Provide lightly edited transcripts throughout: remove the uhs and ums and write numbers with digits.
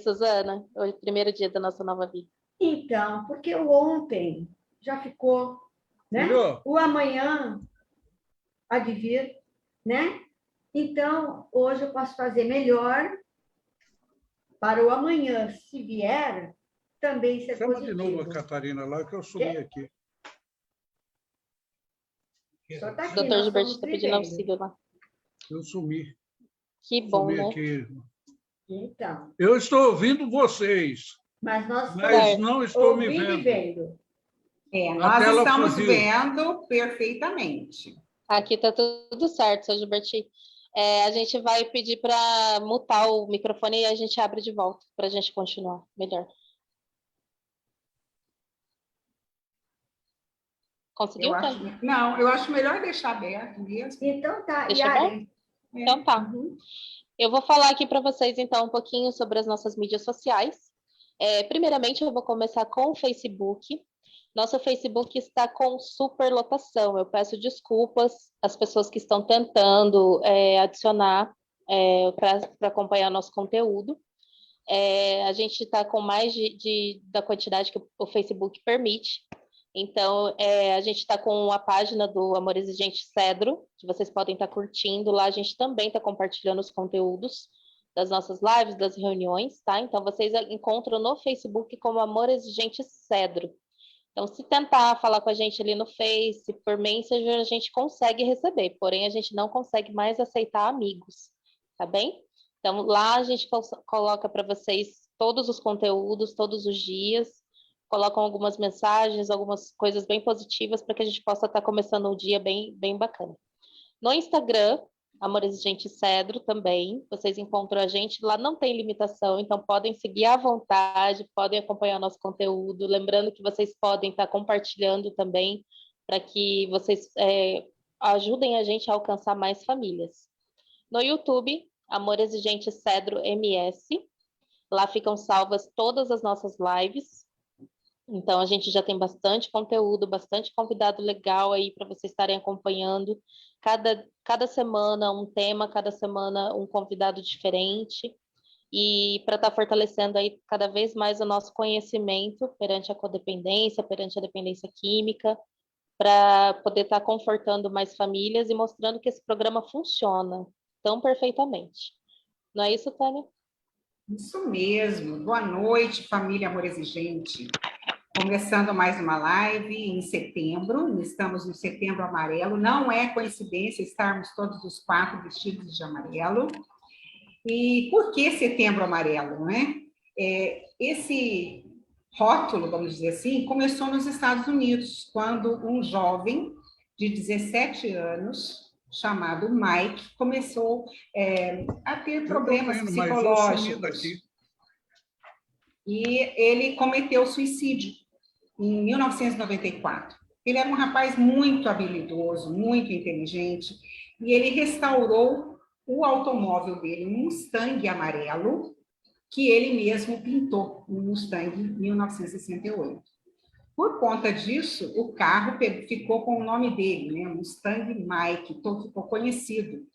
Suzana? Hoje, primeiro dia da nossa nova vida. Então, porque o ontem já ficou, né? O amanhã há de vir, né? Então, hoje eu posso fazer melhor para o amanhã, se vier, também ser Chama positivo. de novo a Catarina lá, que eu sumi aqui. Só tá aqui, Doutor Gilberto está pedindo auxílio lá. Eu sumi. Que bom, sumi né? Aqui. Então. Eu estou ouvindo vocês, mas não estou me vendo. Nós estamos vendo perfeitamente. Aqui está tudo certo, seu Gilberti. A gente vai pedir para mutar o microfone e a gente abre de volta para a gente continuar melhor. Conseguiu? Eu acho melhor deixar aberto mesmo. Então tá, deixa aberto? Então tá. Uhum. Eu vou falar aqui para vocês, então, um pouquinho sobre as nossas mídias sociais. Primeiramente, eu vou começar com o Facebook. Nosso Facebook está com superlotação. Eu peço desculpas às pessoas que estão tentando adicionar para acompanhar nosso conteúdo. A gente está com mais da quantidade que o Facebook permite. Então, a gente está com a página do Amor Exigente Cedro, que vocês podem estar curtindo. Lá a gente também está compartilhando os conteúdos das nossas lives, das reuniões, tá? Então, vocês encontram no Facebook como Amor Exigente Cedro. Então, se tentar falar com a gente ali no Face, por Messenger, a gente consegue receber, porém a gente não consegue mais aceitar amigos, tá bem? Então, lá a gente coloca para vocês todos os conteúdos, todos os dias, colocam algumas mensagens, algumas coisas bem positivas para que a gente possa estar começando o dia bem, bem bacana. No Instagram, Amor Exigente Cedro também, vocês encontram a gente, lá não tem limitação, então podem seguir à vontade, podem acompanhar nosso conteúdo, lembrando que vocês podem estar compartilhando também, para que vocês ajudem a gente a alcançar mais famílias. No YouTube, Amor Exigente Cedro MS, lá ficam salvas todas as nossas lives, então a gente já tem bastante conteúdo, bastante convidado legal aí para vocês estarem acompanhando. Cada semana um tema, cada semana um convidado diferente. E para estar fortalecendo aí cada vez mais o nosso conhecimento perante a codependência, perante a dependência química, para poder estar confortando mais famílias e mostrando que esse programa funciona tão perfeitamente. Não é isso, Tânia? Isso mesmo. Boa noite, família Amor Exigente. Começando mais uma live em setembro, estamos no Setembro Amarelo, não é coincidência estarmos todos os 4 vestidos de amarelo. E por que Setembro Amarelo, né? Esse rótulo, vamos dizer assim, começou nos Estados Unidos, quando um jovem de 17 anos, chamado Mike, começou a ter problemas psicológicos. E ele cometeu suicídio em 1994. Ele era um rapaz muito habilidoso, muito inteligente, e ele restaurou o automóvel dele, um Mustang amarelo, que ele mesmo pintou, um Mustang em 1968. Por conta disso, o carro ficou com o nome dele, né? Mustang Mike, então ficou conhecido.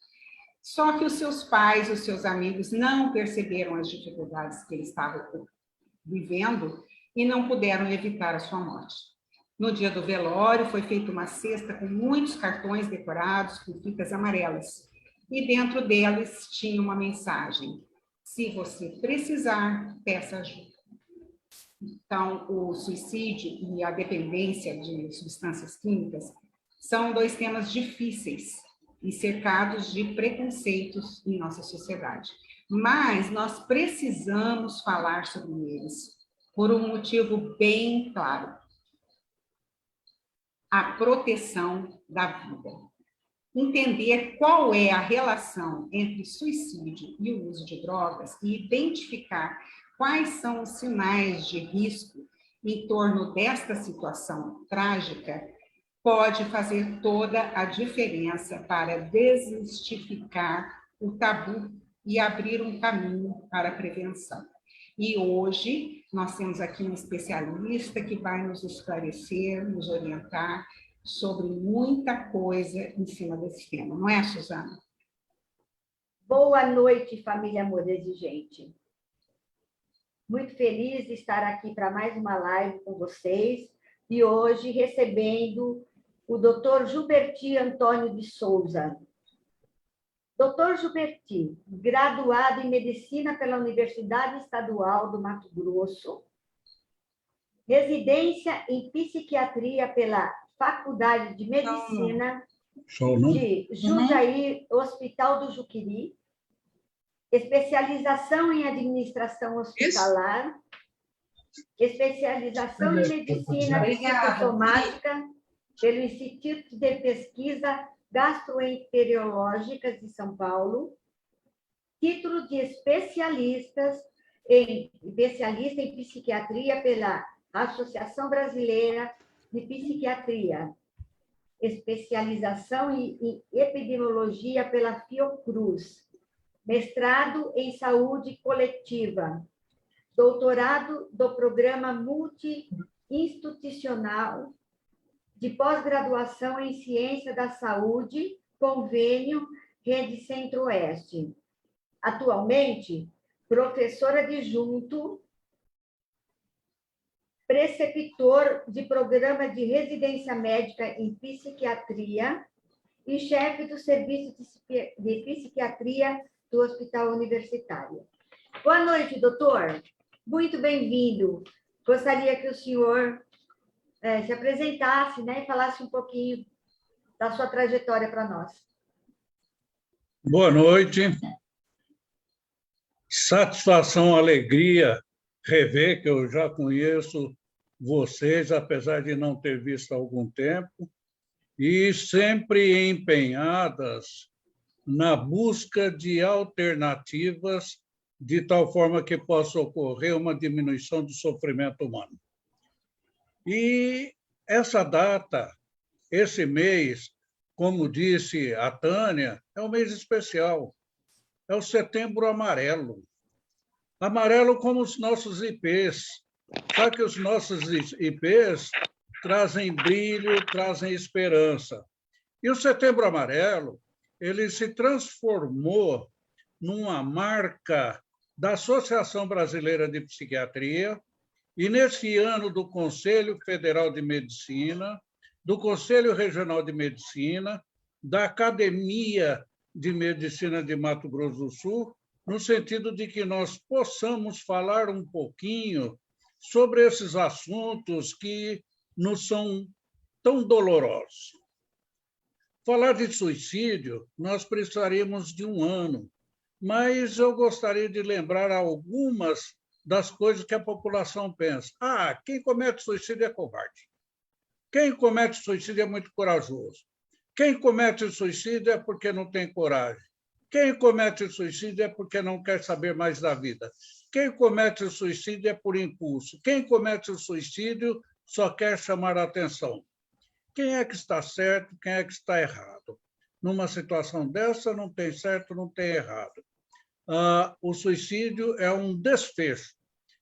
Só que os seus pais, os seus amigos não perceberam as dificuldades que ele estava vivendo e não puderam evitar a sua morte. No dia do velório, foi feita uma cesta com muitos cartões decorados com fitas amarelas. E dentro deles tinha uma mensagem: se você precisar, peça ajuda. Então, o suicídio e a dependência de substâncias químicas são 2 temas difíceis e cercados de preconceitos em nossa sociedade. Mas nós precisamos falar sobre eles por um motivo bem claro: a proteção da vida. Entender qual é a relação entre suicídio e o uso de drogas e identificar quais são os sinais de risco em torno desta situação trágica pode fazer toda a diferença para desmistificar o tabu e abrir um caminho para a prevenção. E hoje nós temos aqui um especialista que vai nos esclarecer, nos orientar sobre muita coisa em cima desse tema. Não é, Suzana? Boa noite, família Amor Exigente. muito feliz de estar aqui para mais uma live com vocês e hoje recebendo o Dr. Gilberti Antônio de Souza. Dr. Gilberti, graduado em Medicina pela Universidade Estadual do Mato Grosso, residência em Psiquiatria pela Faculdade de Medicina de Jundiaí, Hospital do Juqueri, especialização em Administração Hospitalar, especialização em Medicina Psicossomática pelo Instituto de Pesquisa Gastroenterológicas de São Paulo, título de especialista em psiquiatria pela Associação Brasileira de Psiquiatria, especialização em epidemiologia pela Fiocruz, mestrado em saúde coletiva, doutorado do programa multi-institucional de pós-graduação em ciência da saúde, convênio Rede Centro-Oeste. Atualmente, professor adjunto, preceptor de programa de residência médica em psiquiatria e chefe do serviço de psiquiatria do Hospital Universitário. Boa noite, doutor. Muito bem-vindo. Gostaria que o senhor se apresentasse, né, e falasse um pouquinho da sua trajetória para nós. Boa noite. Satisfação, alegria rever que eu já conheço vocês, apesar de não ter visto há algum tempo, e sempre empenhadas na busca de alternativas de tal forma que possa ocorrer uma diminuição do sofrimento humano. E essa data, esse mês, como disse a Tânia, é um mês especial. É o Setembro Amarelo. Amarelo como os nossos IPs. Só que os nossos IPs trazem brilho, trazem esperança. E o Setembro Amarelo, ele se transformou numa marca da Associação Brasileira de Psiquiatria, e nesse ano do Conselho Federal de Medicina, do Conselho Regional de Medicina, da Academia de Medicina de Mato Grosso do Sul, no sentido de que nós possamos falar um pouquinho sobre esses assuntos que nos são tão dolorosos. Falar de suicídio, nós precisaríamos de um ano, mas eu gostaria de lembrar algumas das coisas que a população pensa. Quem comete suicídio é covarde. Quem comete suicídio é muito corajoso. Quem comete suicídio é porque não tem coragem. Quem comete suicídio é porque não quer saber mais da vida. Quem comete suicídio é por impulso. Quem comete suicídio só quer chamar a atenção. Quem é que está certo, quem é que está errado? Numa situação dessa, não tem certo, não tem errado. O suicídio é um desfecho.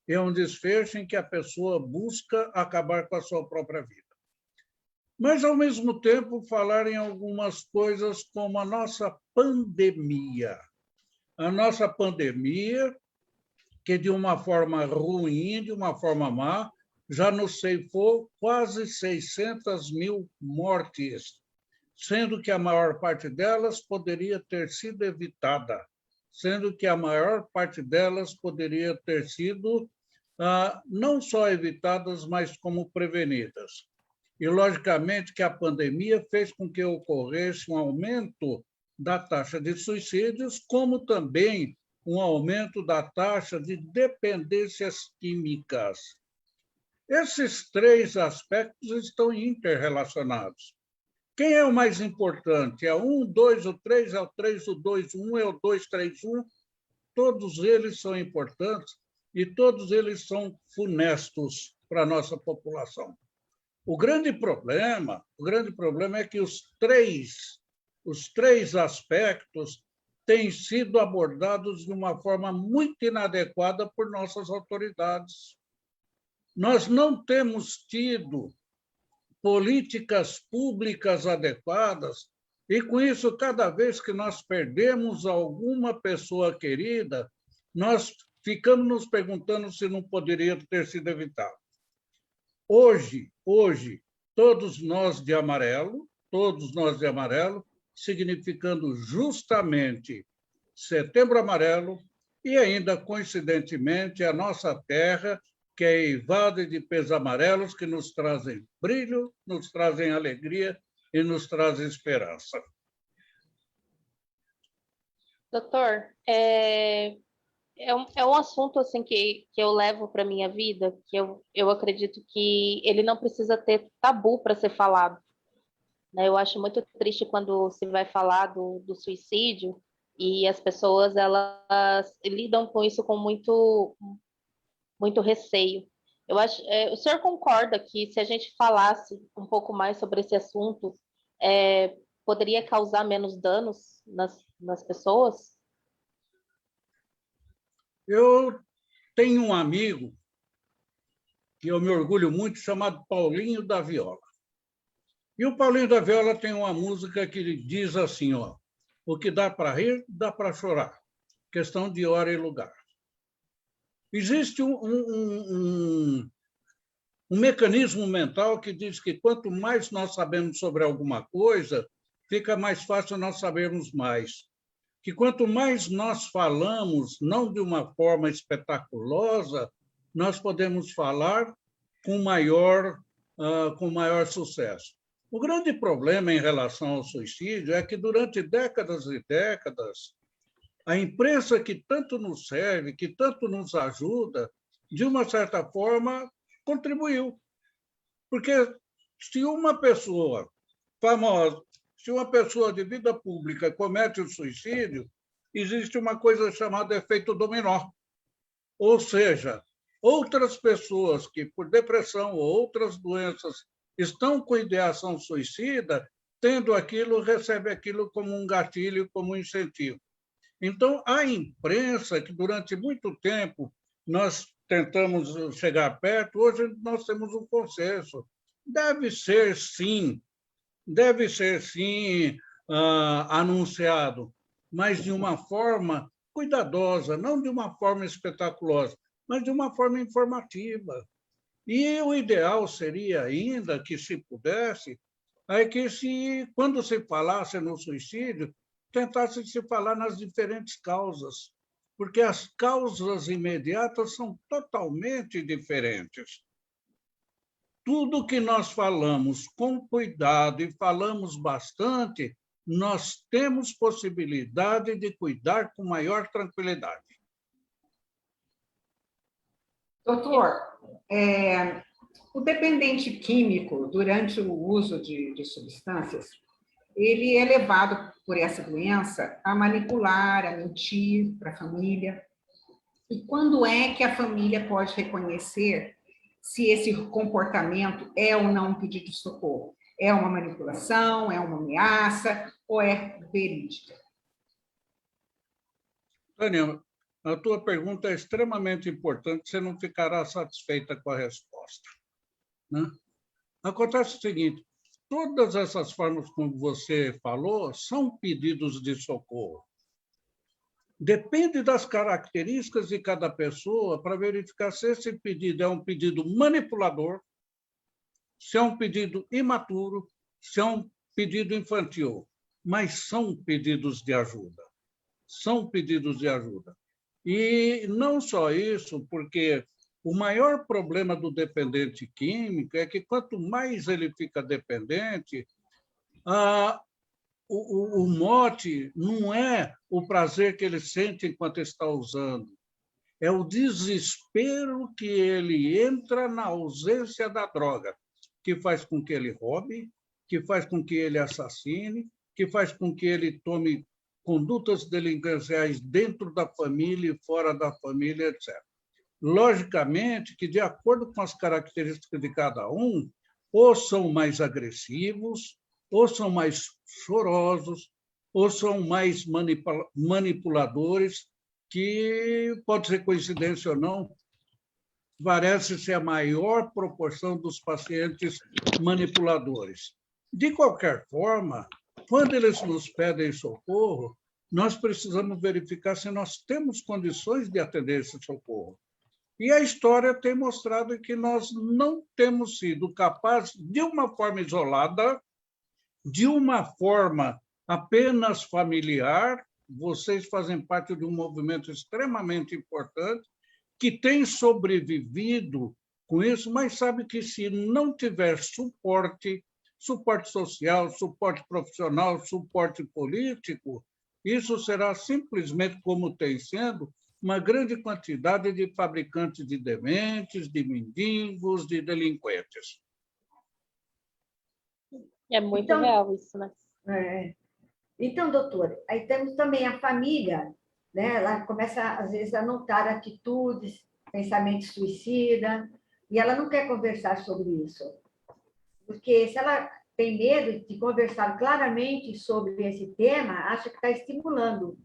É um desfecho em que a pessoa busca acabar com a sua própria vida. Mas, ao mesmo tempo, falar em algumas coisas como a nossa pandemia. A nossa pandemia, que de uma forma ruim, de uma forma má, já nos ceifou quase 600 mil mortes, sendo que a maior parte delas poderia ter sido evitada, sendo que a maior parte delas poderia ter sido não só evitadas, mas como prevenidas. E, logicamente, que a pandemia fez com que ocorresse um aumento da taxa de suicídios, como também um aumento da taxa de dependências químicas. Esses três aspectos estão interrelacionados. Quem é o mais importante? É o 1, 2, o 3, é o 3, o 2, o 1, é o 2, 3, 1. Todos eles são importantes e todos eles são funestos para a nossa população. O grande problema é que os três aspectos têm sido abordados de uma forma muito inadequada por nossas autoridades. Nós não temos tido políticas públicas adequadas e, com isso, cada vez que nós perdemos alguma pessoa querida, nós ficamos nos perguntando se não poderia ter sido evitado. Hoje, todos nós de amarelo, significando justamente Setembro Amarelo e ainda, coincidentemente, a nossa terra, que é eivada de pés amarelos que nos trazem brilho, nos trazem alegria e nos trazem esperança. Doutor, é um assunto assim que eu levo para minha vida, que eu acredito que ele não precisa ter tabu para ser falado, né? Eu acho muito triste quando se vai falar do suicídio e as pessoas elas lidam com isso com muito receio. Eu acho, o senhor concorda que se a gente falasse um pouco mais sobre esse assunto, poderia causar menos danos nas pessoas? Eu tenho um amigo que eu me orgulho muito, chamado Paulinho da Viola. E o Paulinho da Viola tem uma música que diz assim, ó, o que dá para rir, dá para chorar. Questão de hora e lugar. Existe um mecanismo mental que diz que quanto mais nós sabemos sobre alguma coisa, fica mais fácil nós sabermos mais. Que quanto mais nós falamos, não de uma forma espetaculosa, nós podemos falar com maior sucesso. O grande problema em relação ao suicídio é que, durante décadas e décadas, a imprensa que tanto nos serve, que tanto nos ajuda, de uma certa forma, contribuiu. Porque se uma pessoa famosa, se uma pessoa de vida pública comete o suicídio, existe uma coisa chamada efeito dominó. Ou seja, outras pessoas que, por depressão ou outras doenças, estão com ideação suicida, tendo aquilo, recebe aquilo como um gatilho, como um incentivo. Então, a imprensa, que durante muito tempo nós tentamos chegar perto, hoje nós temos um consenso. Deve ser, sim, anunciado, mas de uma forma cuidadosa, não de uma forma espetaculosa, mas de uma forma informativa. E o ideal seria ainda que, se pudesse, quando se falasse no suicídio, tentasse se falar nas diferentes causas, porque as causas imediatas são totalmente diferentes. Tudo que nós falamos com cuidado e falamos bastante, nós temos possibilidade de cuidar com maior tranquilidade. Doutor, o dependente químico, durante o uso de substâncias, ele é levado por essa doença a manipular, a mentir para a família. E quando é que a família pode reconhecer se esse comportamento é ou não um pedido de socorro? É uma manipulação, é uma ameaça ou é verídica? Tânia, a tua pergunta é extremamente importante, você não ficará satisfeita com a resposta, né? Acontece o seguinte, todas essas formas, como você falou, são pedidos de socorro. Depende das características de cada pessoa para verificar se esse pedido é um pedido manipulador, se é um pedido imaturo, se é um pedido infantil. Mas são pedidos de ajuda. São pedidos de ajuda. E não só isso, porque o maior problema do dependente químico é que, quanto mais ele fica dependente, o mote não é o prazer que ele sente enquanto está usando, é o desespero que ele entra na ausência da droga, que faz com que ele roube, que faz com que ele assassine, que faz com que ele tome condutas delinquenciais dentro da família e fora da família, etc. Logicamente que, de acordo com as características de cada um, ou são mais agressivos, ou são mais chorosos, ou são mais manipuladores, que pode ser coincidência ou não, parece ser a maior proporção dos pacientes manipuladores. De qualquer forma, quando eles nos pedem socorro, nós precisamos verificar se nós temos condições de atender esse socorro. E a história tem mostrado que nós não temos sido capazes, de uma forma isolada, de uma forma apenas familiar. Vocês fazem parte de um movimento extremamente importante, que tem sobrevivido com isso, mas sabe que se não tiver suporte social, suporte profissional, suporte político, isso será simplesmente, como tem sendo, uma grande quantidade de fabricantes de dementes, de mendigos, de delinquentes. É muito real isso, né? Então, doutor, aí temos também a família, né? Ela começa, às vezes, a notar atitudes, pensamentos suicidas, e ela não quer conversar sobre isso. Porque se ela tem medo de conversar claramente sobre esse tema, acha que está estimulando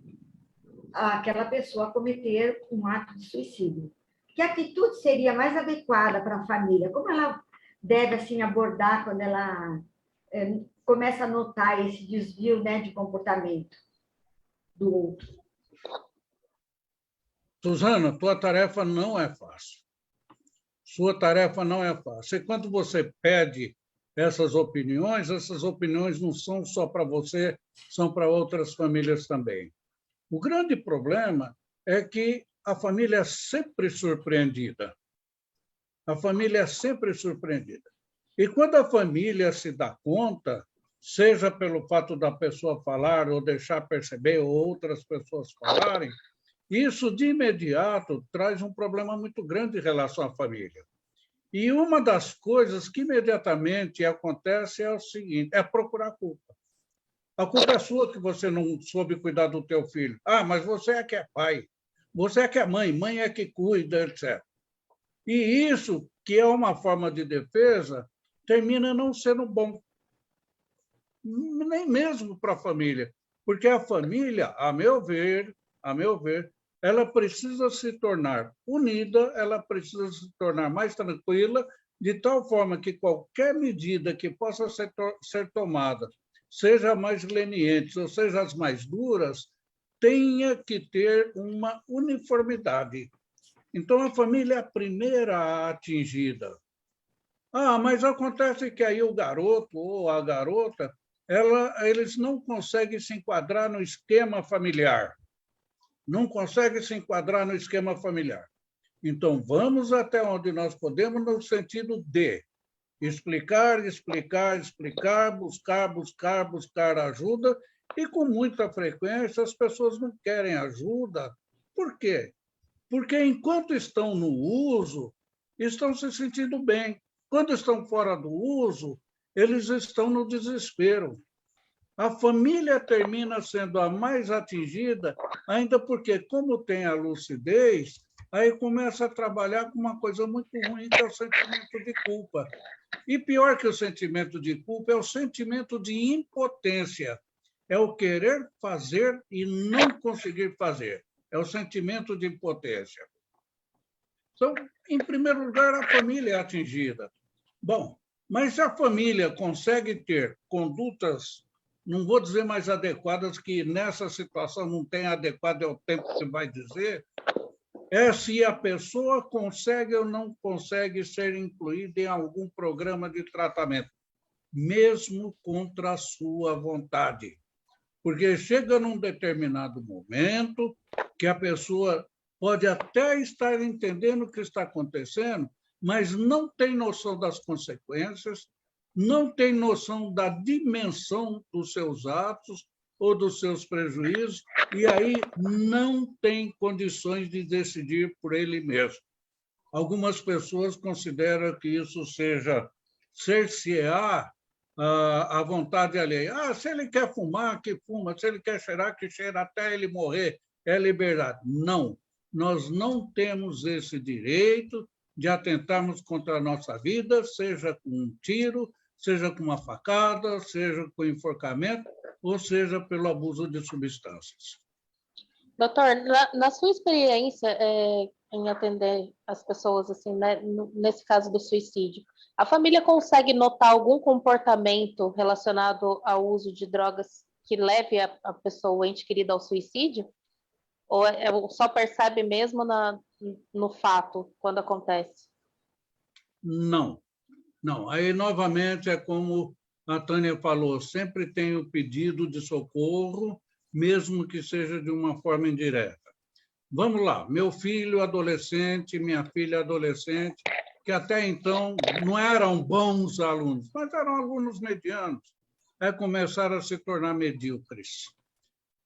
aquela pessoa a cometer um ato de suicídio. Que atitude seria mais adequada para a família? Como ela deve assim abordar quando ela começa a notar esse desvio, né, de comportamento do outro? Suzana, tua tarefa não é fácil. Sua tarefa não é fácil. E quando você pede essas opiniões não são só para você, são para outras famílias também. O grande problema é que a família é sempre surpreendida. A família é sempre surpreendida. E quando a família se dá conta, seja pelo fato da pessoa falar ou deixar perceber, ou outras pessoas falarem, isso de imediato traz um problema muito grande em relação à família. E uma das coisas que imediatamente acontece é o seguinte, é procurar culpa. A culpa é sua que você não soube cuidar do teu filho. Ah, mas você é que é pai, você é que é mãe, mãe é que cuida, etc. E isso, que é uma forma de defesa, termina não sendo bom, nem mesmo para a família, porque a família, a meu ver, ela precisa se tornar unida, ela precisa se tornar mais tranquila, de tal forma que qualquer medida que possa ser tomada, seja mais leniente ou seja as mais duras, tenha que ter uma uniformidade. Então, a família é a primeira atingida. Ah, mas acontece que aí o garoto ou a garota, eles não conseguem se enquadrar no esquema familiar. Não conseguem se enquadrar no esquema familiar. Então, vamos até onde nós podemos, no sentido de explicar, buscar ajuda, e com muita frequência as pessoas não querem ajuda. Por quê? Porque enquanto estão no uso, estão se sentindo bem. Quando estão fora do uso, eles estão no desespero. A família termina sendo a mais atingida, ainda porque, como tem a lucidez, aí começa a trabalhar com uma coisa muito ruim, que é o sentimento de culpa. E pior que o sentimento de culpa é o sentimento de impotência. É o querer fazer e não conseguir fazer. É o sentimento de impotência. Então, em primeiro lugar, a família é atingida. Bom, mas se a família consegue ter condutas, não vou dizer mais adequadas, que nessa situação não tem adequado, é o tempo que vai dizer, é se a pessoa consegue ou não consegue ser incluída em algum programa de tratamento, mesmo contra a sua vontade. Porque chega num determinado momento que a pessoa pode até estar entendendo o que está acontecendo, mas não tem noção das consequências, não tem noção da dimensão dos seus atos ou dos seus prejuízos, e aí não tem condições de decidir por ele mesmo. Algumas pessoas consideram que isso seja cercear a vontade alheia. Ah, se ele quer fumar, que fuma, se ele quer cheirar, que cheira até ele morrer, é liberdade. Não, nós não temos esse direito de atentarmos contra a nossa vida, seja com um tiro, seja com uma facada, seja com enforcamento, ou seja pelo abuso de substâncias. Doutor, na sua experiência em atender as pessoas, assim, né, nesse caso do suicídio, a família consegue notar algum comportamento relacionado ao uso de drogas que leve a pessoa, o ente querido, ao suicídio? Ou só percebe mesmo no fato, quando acontece? Não, não. Aí, novamente, é como a Tânia falou, sempre tem o pedido de socorro, mesmo que seja de uma forma indireta. Vamos lá, meu filho adolescente, minha filha adolescente, que até então não eram bons alunos, mas eram alunos medianos, aí começaram a se tornar medíocres.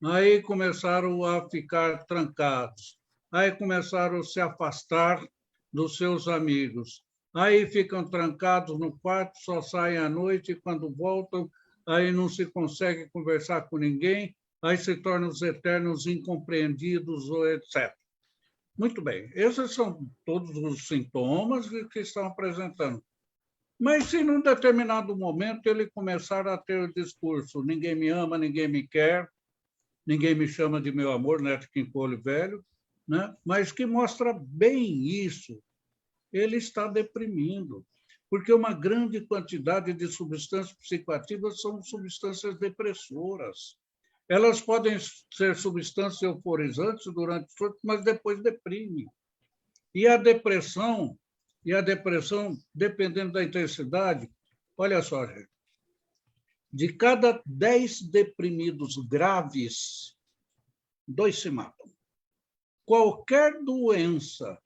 Aí começaram a ficar trancados, aí começaram a se afastar dos seus amigos, aí ficam trancados no quarto, só saem à noite, e quando voltam, aí não se consegue conversar com ninguém, aí se tornam os eternos incompreendidos, ou etc. Muito bem, esses são todos os sintomas que estão apresentando. Mas se num determinado momento ele começar a ter o discurso, ninguém me ama, ninguém me quer, ninguém me chama de meu amor, Neto Quincole velho, né? Mas que mostra bem isso, ele está deprimindo, porque uma grande quantidade de substâncias psicoativas são substâncias depressoras. Elas podem ser substâncias euforizantes durante o surto, mas depois deprimem. E a depressão, dependendo da intensidade, olha só, gente, de cada 10 deprimidos graves, 2 se matam. Qualquer doença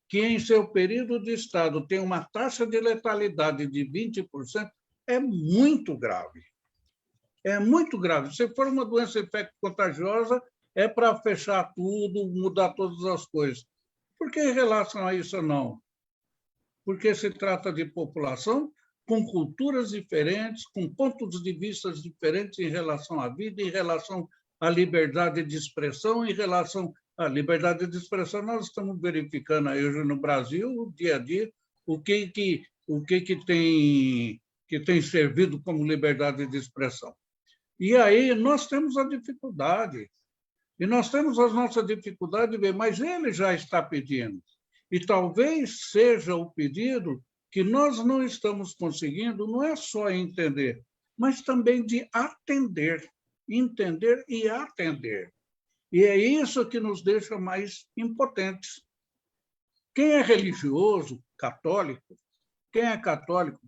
que em seu período de estado tem uma taxa de letalidade de 20%, é muito grave. É muito grave. Se for uma doença infecto-contagiosa, é para fechar tudo, mudar todas as coisas. Por que em relação a isso não? Porque se trata de população com culturas diferentes, com pontos de vista diferentes em relação à vida, em relação à liberdade de expressão, em relação à liberdade de expressão. Nós estamos verificando aí hoje no Brasil, dia a dia, o que tem servido como liberdade de expressão. E aí nós temos a dificuldade. E nós temos as nossas dificuldades de ver, mas ele já está pedindo. E talvez seja o pedido que nós não estamos conseguindo, não é só entender, mas também de atender. Entender e atender. E é isso que nos deixa mais impotentes. Quem é religioso, católico, quem é católico,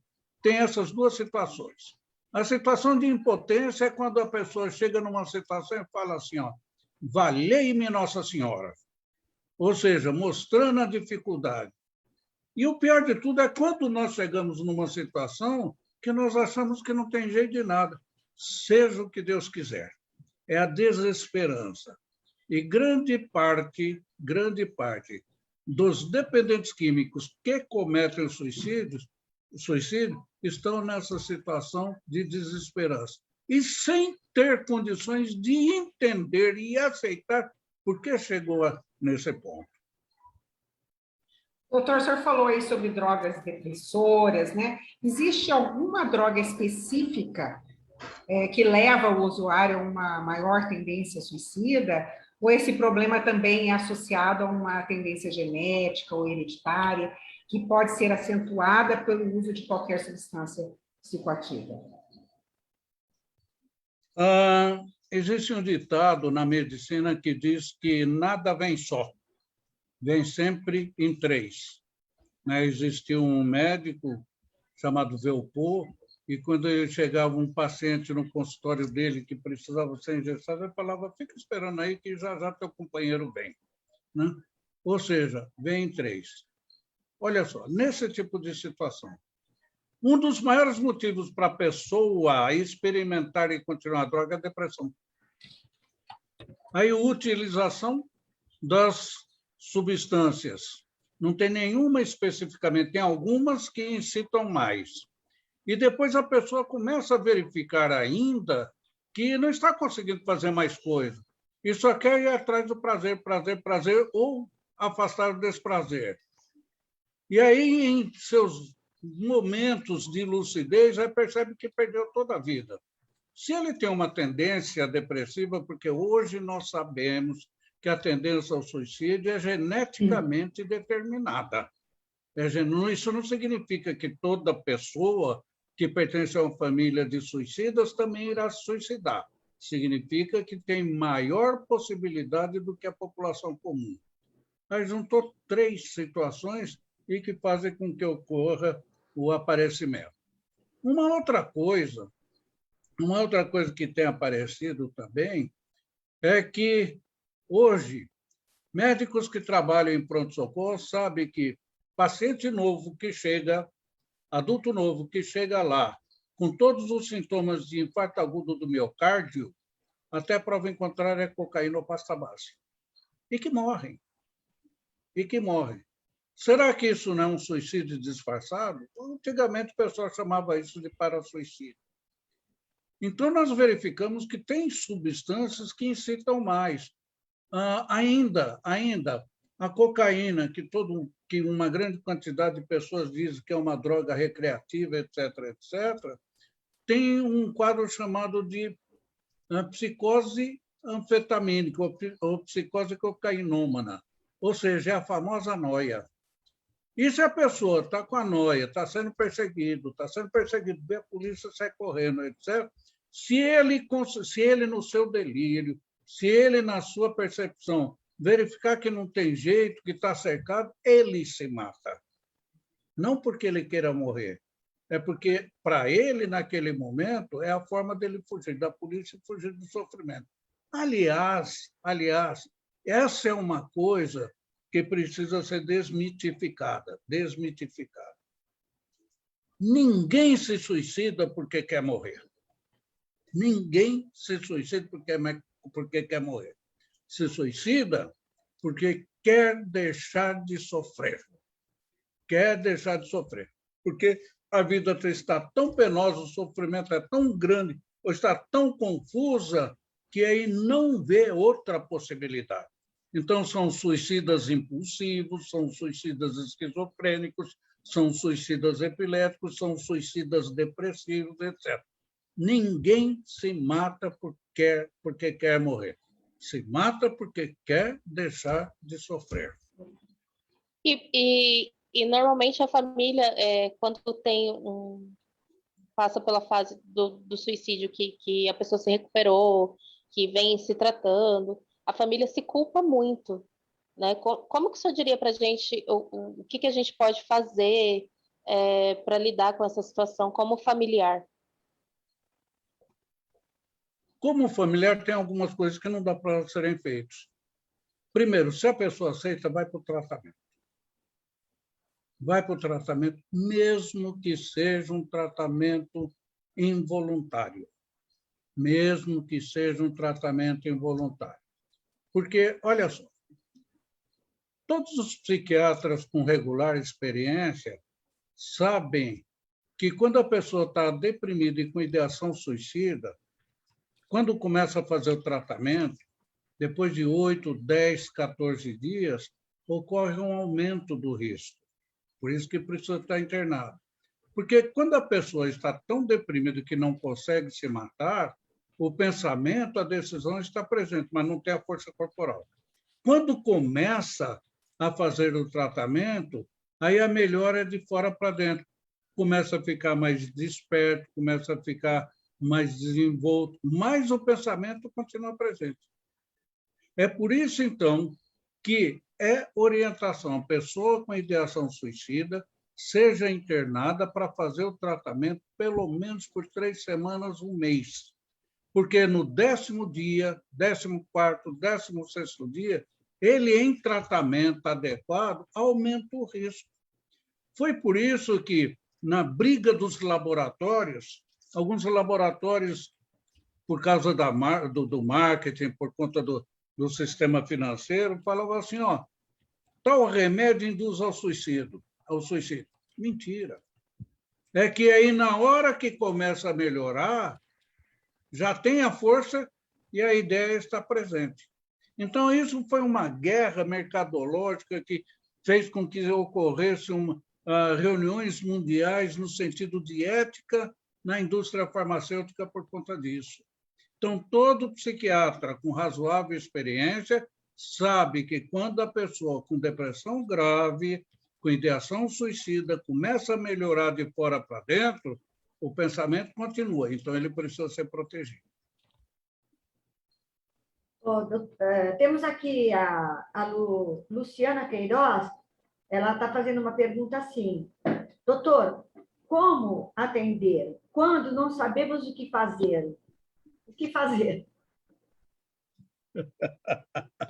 tem essas duas situações. A situação de impotência é quando a pessoa chega numa situação e fala assim, ó, valei-me Nossa Senhora. Ou seja, mostrando a dificuldade. E o pior de tudo é quando nós chegamos numa situação que nós achamos que não tem jeito de nada, seja o que Deus quiser. É a desesperança. E grande parte dos dependentes químicos que cometem o suicídio estão nessa situação de desesperança. E sem ter condições de entender e aceitar por que chegou nesse ponto. Doutor, o senhor falou aí sobre drogas depressoras, né? Existe alguma droga específica que leva o usuário a uma maior tendência suicida? Ou esse problema também é associado a uma tendência genética ou hereditária, que pode ser acentuada pelo uso de qualquer substância psicoativa? Existe um ditado na medicina que diz que nada vem só, vem sempre em 3. Existiu um médico chamado Velpo, e quando ele chegava um paciente no consultório dele que precisava ser engessado, ele falava, fica esperando aí que já teu companheiro vem. Né? Ou seja, vem em 3. Olha só, nesse tipo de situação, um dos maiores motivos para a pessoa experimentar e continuar a droga é a depressão. Aí, a utilização das substâncias. Não tem nenhuma especificamente, tem algumas que incitam mais. E depois a pessoa começa a verificar ainda que não está conseguindo fazer mais coisa. E só quer ir atrás do prazer, ou afastar o desprazer. E aí, em seus momentos de lucidez, já percebe que perdeu toda a vida. Se ele tem uma tendência depressiva, porque hoje nós sabemos que a tendência ao suicídio é geneticamente determinada. Isso não significa que toda pessoa que pertence a uma família de suicidas também irá se suicidar. significa que tem maior possibilidade do que a população comum. Aí juntou 3 situações e que fazem com que ocorra o aparecimento. Uma outra coisa que tem aparecido também é que, hoje, médicos que trabalham em pronto-socorro sabem que paciente novo que chega, adulto novo que chega lá, com todos os sintomas de infarto agudo do miocárdio, até prova em contrário é cocaína ou pasta base. E que morrem. Será que isso não é um suicídio disfarçado? Antigamente, o pessoal chamava isso de parasuicídio. Então, nós verificamos que tem substâncias que incitam mais. Ainda, a cocaína, que uma grande quantidade de pessoas dizem que é uma droga recreativa, etc., tem um quadro chamado de psicose anfetamínica ou psicose cocainômana, ou seja, é a famosa noia. E se a pessoa está com a noia, está sendo perseguido, vê a polícia sai correndo, etc., se ele, no seu delírio, se ele, na sua percepção, verificar que não tem jeito, que está cercado, ele se mata. Não porque ele queira morrer, é porque, para ele, naquele momento, é a forma dele fugir da polícia e fugir do sofrimento. Aliás, essa é uma coisa que precisa ser desmitificada. Ninguém se suicida porque quer morrer. Ninguém se suicida porque quer morrer. Se suicida porque quer deixar de sofrer. Porque a vida está tão penosa, o sofrimento é tão grande, ou está tão confusa, que aí não vê outra possibilidade. Então, são suicidas impulsivos, são suicidas esquizofrênicos, são suicidas epiléticos, são suicidas depressivos, etc. Ninguém se mata porque quer morrer. Se mata porque quer deixar de sofrer. E normalmente a família, quando passa pela fase do suicídio, que a pessoa se recuperou, que vem se tratando, a família se culpa muito, né? Como que o senhor diria para a gente o que a gente pode fazer para lidar com essa situação como familiar? Como familiar, tem algumas coisas que não dá para serem feitas. Primeiro, se a pessoa aceita, vai para o tratamento. Vai para o tratamento, mesmo que seja um tratamento involuntário. Porque, olha só, todos os psiquiatras com regular experiência sabem que quando a pessoa está deprimida e com ideação suicida, quando começa a fazer o tratamento, depois de 8, 10, 14 dias, ocorre um aumento do risco. Por isso que precisa estar internado. Porque quando a pessoa está tão deprimida que não consegue se matar, o pensamento, a decisão está presente, mas não tem a força corporal. Quando começa a fazer o tratamento, aí a melhora é de fora para dentro. Começa a ficar mais desperto, começa a ficar mais desenvolto, mas o pensamento continua presente. É por isso, então, que é orientação a pessoa com ideação suicida seja internada para fazer o tratamento pelo menos por 3 semanas, 1 mês. Porque no 10º dia, 14º, 16º dia, ele em tratamento adequado aumenta o risco. Foi por isso que, na briga dos laboratórios, alguns laboratórios, por causa do marketing, por conta do sistema financeiro, falavam assim, tal remédio induz ao suicídio. Mentira. É que aí, na hora que começa a melhorar, já tem a força e a ideia está presente. Então, isso foi uma guerra mercadológica que fez com que ocorressem reuniões mundiais no sentido de ética na indústria farmacêutica por conta disso. Então, todo psiquiatra com razoável experiência sabe que quando a pessoa com depressão grave, com ideação suicida, começa a melhorar de fora para dentro, o pensamento continua, então ele precisa ser protegido. Temos aqui Luciana Queiroz, ela está fazendo uma pergunta assim: doutor, como atender quando não sabemos o que fazer? O que fazer?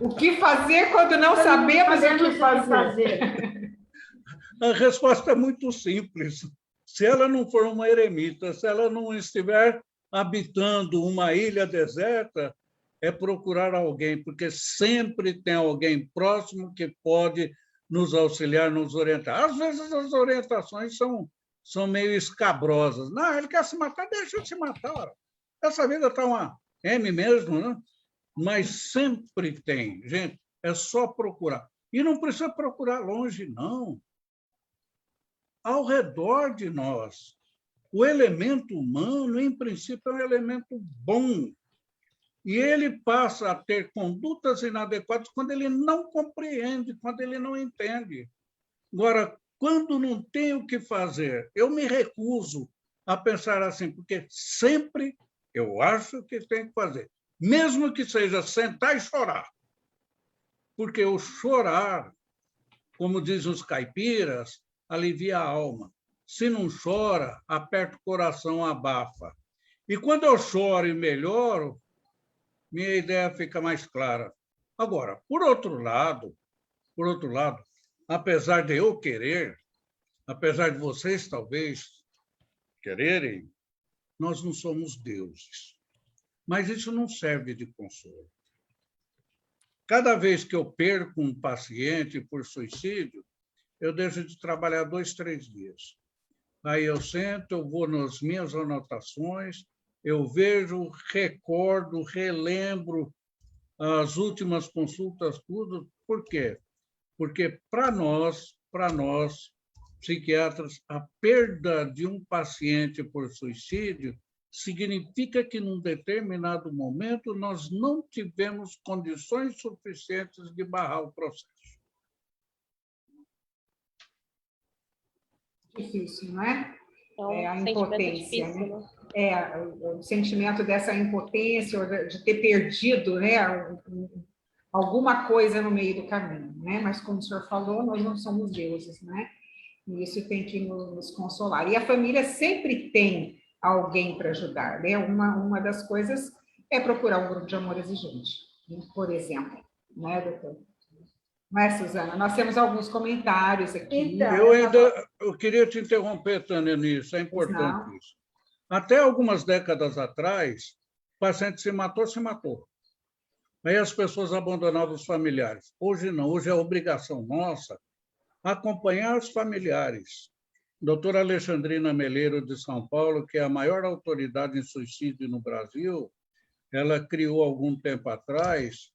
O que fazer quando não sabemos o que fazer? A resposta é muito simples. Se ela não for uma eremita, se ela não estiver habitando uma ilha deserta, é procurar alguém, porque sempre tem alguém próximo que pode nos auxiliar, nos orientar. Às vezes as orientações são meio escabrosas. Não, ele quer se matar, deixa ele se matar. Essa vida está uma M mesmo, né? Mas sempre tem, gente, é só procurar. E não precisa procurar longe, não. Ao redor de nós. O elemento humano, em princípio, é um elemento bom. E ele passa a ter condutas inadequadas quando ele não compreende, quando ele não entende. Agora, quando não tem o que fazer, eu me recuso a pensar assim, porque sempre eu acho que tem que fazer. Mesmo que seja sentar e chorar. Porque o chorar, como dizem os caipiras, alivia a alma. Se não chora, aperta o coração, abafa. E quando eu choro e melhoro, minha ideia fica mais clara. Agora, por outro lado, apesar de eu querer, apesar de vocês talvez quererem, nós não somos deuses. Mas isso não serve de consolo. Cada vez que eu perco um paciente por suicídio, eu deixo de trabalhar 2, 3 dias. Aí eu sento, eu vou nas minhas anotações, eu vejo, recordo, relembro as últimas consultas, tudo. Por quê? Porque para nós, psiquiatras, a perda de um paciente por suicídio significa que, num determinado momento, nós não tivemos condições suficientes de barrar o processo. Difícil, não é? É a impotência, difícil, né? O sentimento dessa impotência, de ter perdido, né, alguma coisa no meio do caminho, né? Mas, como o senhor falou, nós não somos deuses, né? E isso tem que nos consolar. E a família sempre tem alguém para ajudar, né? Uma das coisas é procurar um grupo de amor exigente, por exemplo, né, doutor? Não é, Suzana? Nós temos alguns comentários aqui. Então, eu queria te interromper, Tânia, nisso, é importante isso. Até algumas décadas atrás, o paciente se matou. Aí as pessoas abandonavam os familiares. Hoje não, hoje é obrigação nossa acompanhar os familiares. Doutora Alexandrina Meleiro, de São Paulo, que é a maior autoridade em suicídio no Brasil, ela criou, algum tempo atrás,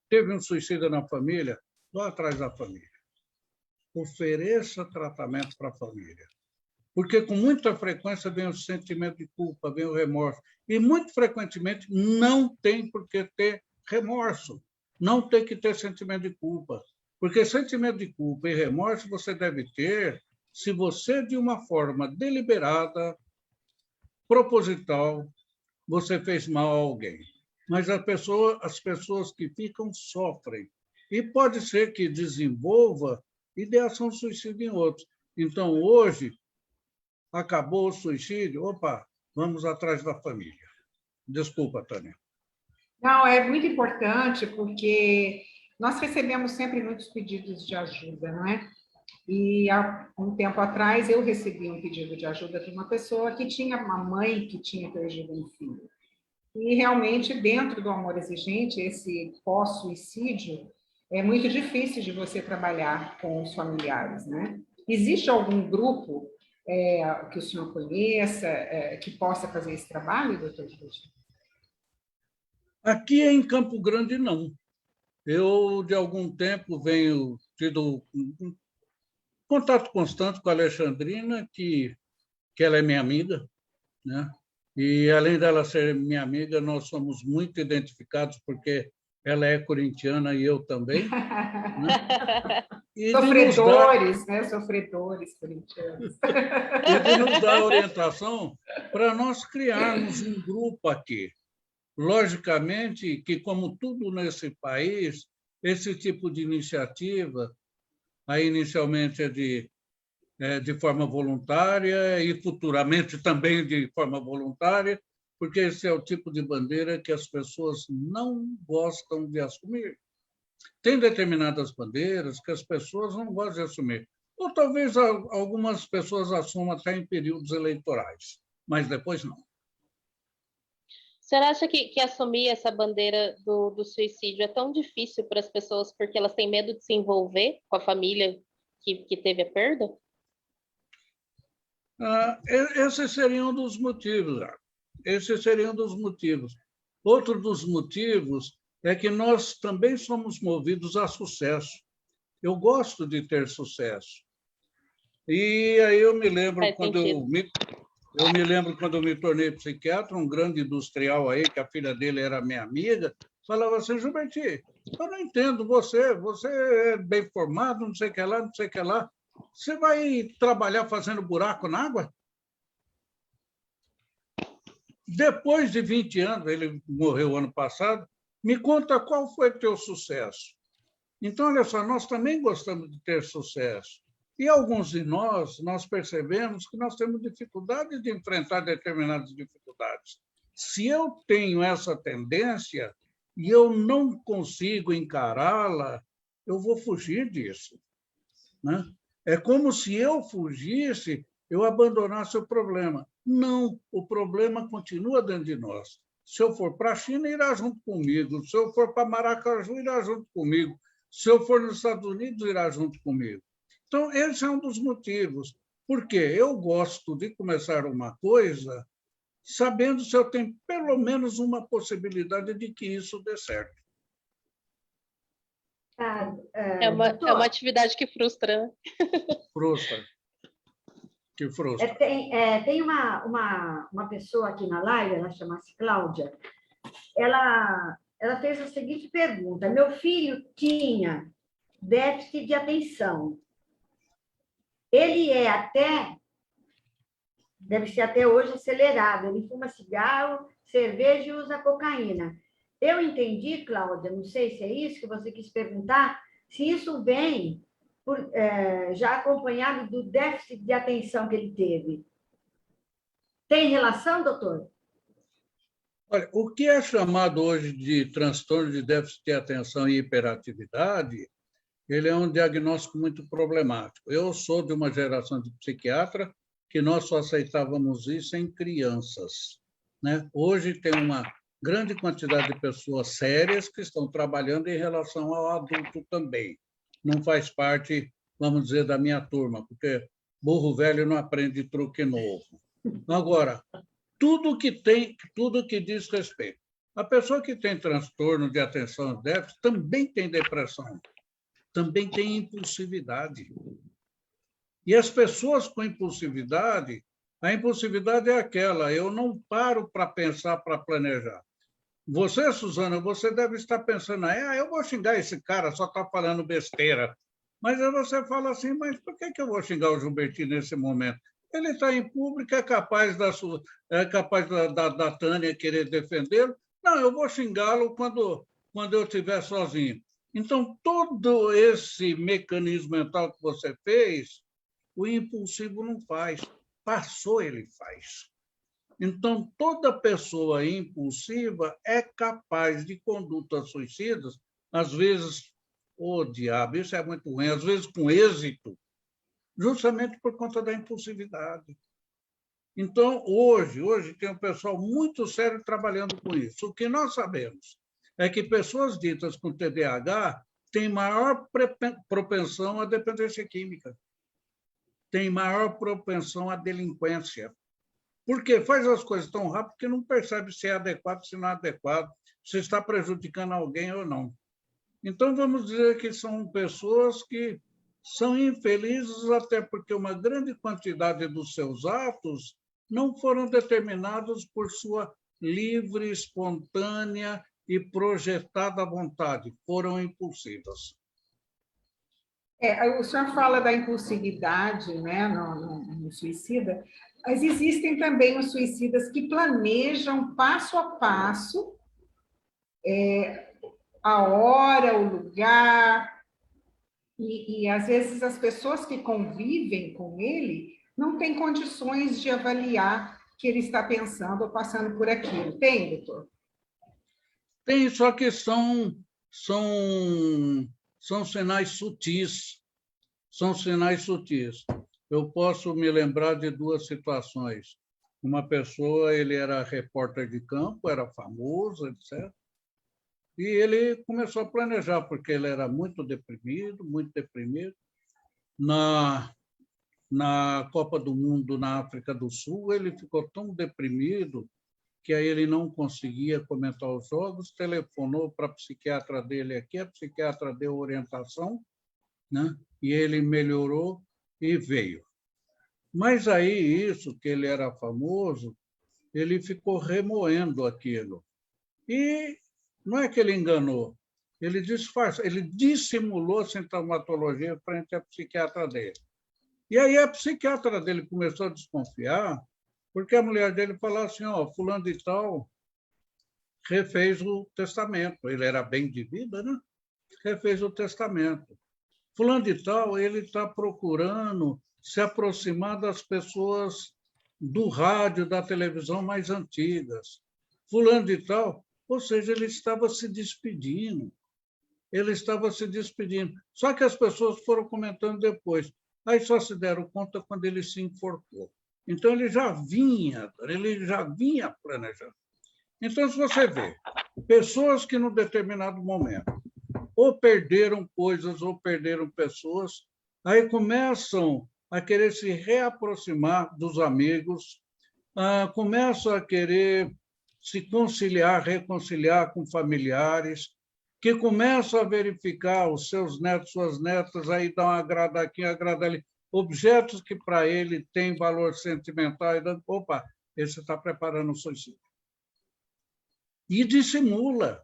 teve um suicídio na família, lá atrás da família. Ofereça tratamento para a família. Porque, com muita frequência, vem o sentimento de culpa, vem o remorso. E, muito frequentemente, não tem por que ter remorso. Não tem que ter sentimento de culpa. Porque sentimento de culpa e remorso você deve ter se você, de uma forma deliberada, proposital, você fez mal a alguém. Mas as pessoas que ficam sofrem. E pode ser que desenvolva ideação suicida em outros. Então, hoje, acabou o suicídio, vamos atrás da família. Desculpa, Tânia. Não, é muito importante, porque nós recebemos sempre muitos pedidos de ajuda, não é? E há um tempo atrás eu recebi um pedido de ajuda de uma pessoa que tinha uma mãe que tinha perdido um filho. E realmente, dentro do amor exigente, esse pós-suicídio, é muito difícil de você trabalhar com os familiares, né? Existe algum grupo que o senhor conheça, que possa fazer esse trabalho, doutor Júlio? Aqui em Campo Grande, não. Eu, de algum tempo, venho tido um contato constante com a Alexandrina, que ela é minha amiga, né? E, além dela ser minha amiga, nós somos muito identificados, porque ela é corintiana e eu também. Né? Sofredores, né? Sofredores corintianos. E de nos dar orientação para nós criarmos um grupo aqui. Logicamente que, como tudo nesse país, esse tipo de iniciativa, aí inicialmente de forma voluntária e futuramente também de forma voluntária, porque esse é o tipo de bandeira que as pessoas não gostam de assumir. Tem determinadas bandeiras que as pessoas não gostam de assumir. Ou talvez algumas pessoas assumam até em períodos eleitorais, mas depois não. Você acha que assumir essa bandeira do suicídio é tão difícil para as pessoas porque elas têm medo de se envolver com a família que teve a perda? Esse seria um dos motivos. Esse seria um dos motivos. Outro dos motivos é que nós também somos movidos a sucesso. Eu gosto de ter sucesso. E aí eu me lembro quando eu me tornei psiquiatra, um grande industrial aí, que a filha dele era minha amiga, falava assim: Gilberti, eu não entendo você é bem formado, não sei o que lá, não sei o que lá. Você vai trabalhar fazendo buraco na água? Depois de 20 anos, ele morreu ano passado, me conta qual foi o teu sucesso. Então, olha só, nós também gostamos de ter sucesso. E alguns de nós percebemos que nós temos dificuldade de enfrentar determinadas dificuldades. Se eu tenho essa tendência e eu não consigo encará-la, eu vou fugir disso, né? É como se eu fugisse, eu abandonasse o problema. Não, o problema continua dentro de nós. Se eu for para a China, irá junto comigo. Se eu for para Maracaju, irá junto comigo. Se eu for nos Estados Unidos, irá junto comigo. Então, esse é um dos motivos. Porque eu gosto de começar uma coisa sabendo se eu tenho pelo menos uma possibilidade de que isso dê certo. É uma atividade que frustra, né? Frustra. Que frustra. Tem uma pessoa aqui na live, ela chama-se Cláudia. Ela fez a seguinte pergunta: meu filho tinha déficit de atenção. Ele deve ser até hoje acelerado. Ele fuma cigarro, cerveja e usa cocaína. Eu entendi, Cláudia, não sei se é isso que você quis perguntar, se isso vem já acompanhado do déficit de atenção que ele teve. Tem relação, doutor? Olha, o que é chamado hoje de transtorno de déficit de atenção e hiperatividade, ele é um diagnóstico muito problemático. Eu sou de uma geração de psiquiatra que nós só aceitávamos isso em crianças, né? Hoje tem uma grande quantidade de pessoas sérias que estão trabalhando em relação ao adulto também. Não faz parte, vamos dizer, da minha turma, porque burro velho não aprende truque novo. Agora, tudo que diz respeito. A pessoa que tem transtorno de atenção e déficit também tem depressão, também tem impulsividade. E as pessoas com impulsividade, a impulsividade é aquela: eu não paro para pensar, para planejar. Você, Suzana, você deve estar pensando, eu vou xingar esse cara, só está falando besteira. Mas aí você fala assim: mas por que eu vou xingar o Gilberti nesse momento? Ele está em público, é capaz da Tânia querer defendê-lo. Não, eu vou xingá-lo quando eu estiver sozinho. Então, todo esse mecanismo mental que você fez, o impulsivo não faz. Passou, ele faz. Então, toda pessoa impulsiva é capaz de condutas suicidas, às vezes, diabo, isso é muito ruim, às vezes com êxito, justamente por conta da impulsividade. Então, hoje tem um pessoal muito sério trabalhando com isso. O que nós sabemos é que pessoas ditas com TDAH têm maior propensão à dependência química, têm maior propensão à delinquência. Porque faz as coisas tão rápido que não percebe se é adequado, se não é adequado, se está prejudicando alguém ou não. Então, vamos dizer que são pessoas que são infelizes até porque uma grande quantidade dos seus atos não foram determinados por sua livre, espontânea e projetada vontade, foram impulsivas. O senhor fala da impulsividade, né, no suicida, mas existem também os suicidas que planejam passo a passo a hora, o lugar, e às vezes as pessoas que convivem com ele não têm condições de avaliar que ele está pensando ou passando por aquilo. Tem, doutor? Tem, só que são sinais sutis. São sinais sutis. Eu posso me lembrar de duas situações. Uma pessoa, ele era repórter de campo, era famoso, etc. E ele começou a planejar, porque ele era muito deprimido, muito deprimido. Na Copa do Mundo na África do Sul, ele ficou tão deprimido que aí ele não conseguia comentar os jogos, telefonou para a psiquiatra dele aqui, a psiquiatra deu orientação, né? E ele melhorou e veio. Mas aí, isso, que ele era famoso, ele ficou remoendo aquilo. E não é que ele enganou, ele disfarçou, ele dissimulou a sintomatologia frente à psiquiatra dele. E aí a psiquiatra dele começou a desconfiar, porque a mulher dele falava assim, fulano de tal refez o testamento. Ele era bem de vida, né? Refez o testamento. Fulano de tal, ele está procurando se aproximar das pessoas do rádio, da televisão mais antigas. Fulano de tal, ou seja, ele estava se despedindo. Ele estava se despedindo. Só que as pessoas foram comentando depois. Aí só se deram conta quando ele se enforcou. Então, ele já vinha planejando. Então, se você vê, pessoas que, num determinado momento, ou perderam coisas ou perderam pessoas, aí começam a querer se reaproximar dos amigos, começam a querer se conciliar, reconciliar com familiares, que começam a verificar os seus netos, suas netas, aí dá um agrada aqui, agrada ali, objetos que para ele têm valor sentimental, e dando, opa, esse está preparando o suicídio. E dissimula,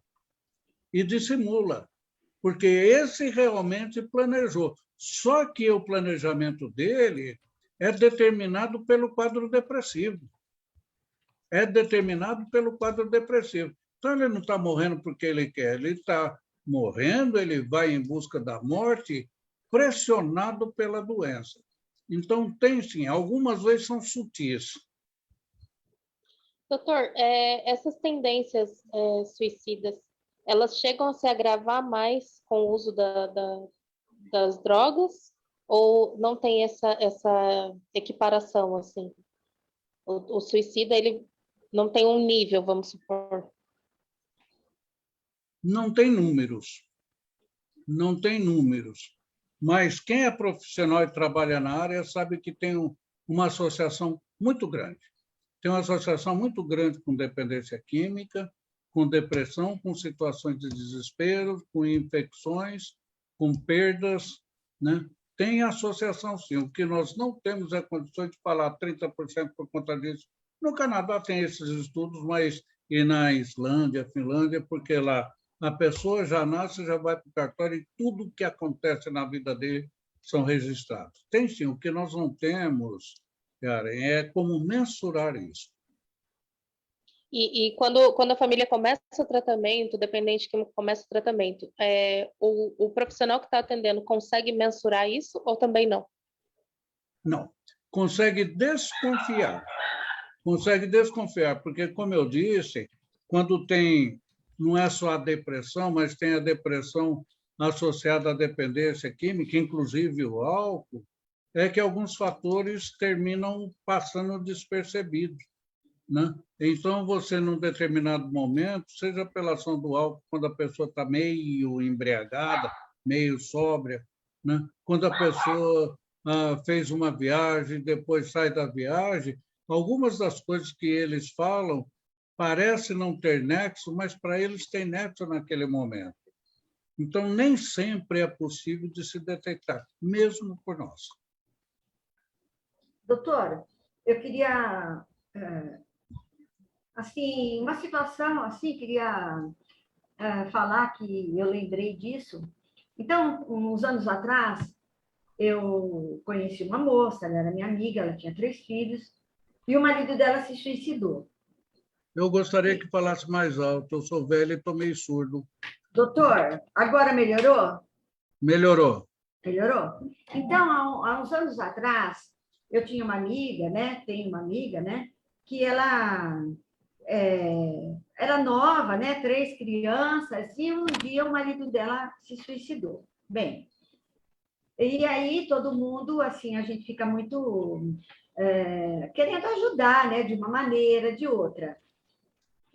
porque esse realmente planejou. Só que o planejamento dele é determinado pelo quadro depressivo. Então, ele não está morrendo porque ele quer, ele está morrendo, ele vai em busca da morte, pressionado pela doença. Então, tem sim, algumas vezes são sutis. Doutor, essas tendências suicidas, elas chegam a se agravar mais com o uso das drogas ou não tem essa equiparação, assim? O suicida, ele não tem um nível, vamos supor. Não tem números. Mas quem é profissional e trabalha na área sabe que tem uma associação muito grande. Tem uma associação muito grande com dependência química, com depressão, com situações de desespero, com infecções, com perdas, né? Tem associação, sim. O que nós não temos é condições de falar 30% por conta disso. No Canadá tem esses estudos, mas e na Islândia, Finlândia, porque lá a pessoa já nasce, já vai para o cartório e tudo o que acontece na vida dele são registrados. Tem, sim. O que nós não temos, Karen, é como mensurar isso. E quando a família começa o tratamento, dependente de quem começa o tratamento, o profissional que está atendendo consegue mensurar isso ou também não? Não. Consegue desconfiar, porque, como eu disse, quando tem, não é só a depressão, mas tem a depressão associada à dependência química, inclusive o álcool, é que alguns fatores terminam passando despercebidos, né? Então, você, num determinado momento, seja pela ação do álcool, quando a pessoa está meio embriagada, meio sóbria, né? Quando a pessoa fez uma viagem, depois sai da viagem, algumas das coisas que eles falam parece não ter nexo, mas para eles tem nexo naquele momento. Então, nem sempre é possível de se detectar, mesmo por nós. Doutor, eu queria, assim, uma situação, assim, queria falar que eu lembrei disso. Então, uns anos atrás, eu conheci uma moça, ela era minha amiga, ela tinha 3 filhos, e o marido dela se suicidou. Eu gostaria que falasse mais alto. Eu sou velho e estou meio surdo. Doutor, agora melhorou? Melhorou. Melhorou? Então, há uns anos atrás, eu tinha uma amiga, né? Tenho uma amiga, né? Que ela era nova, né? 3 crianças, e um dia o marido dela se suicidou. Bem, e aí todo mundo, assim, a gente fica muito querendo ajudar, né? De uma maneira, de outra.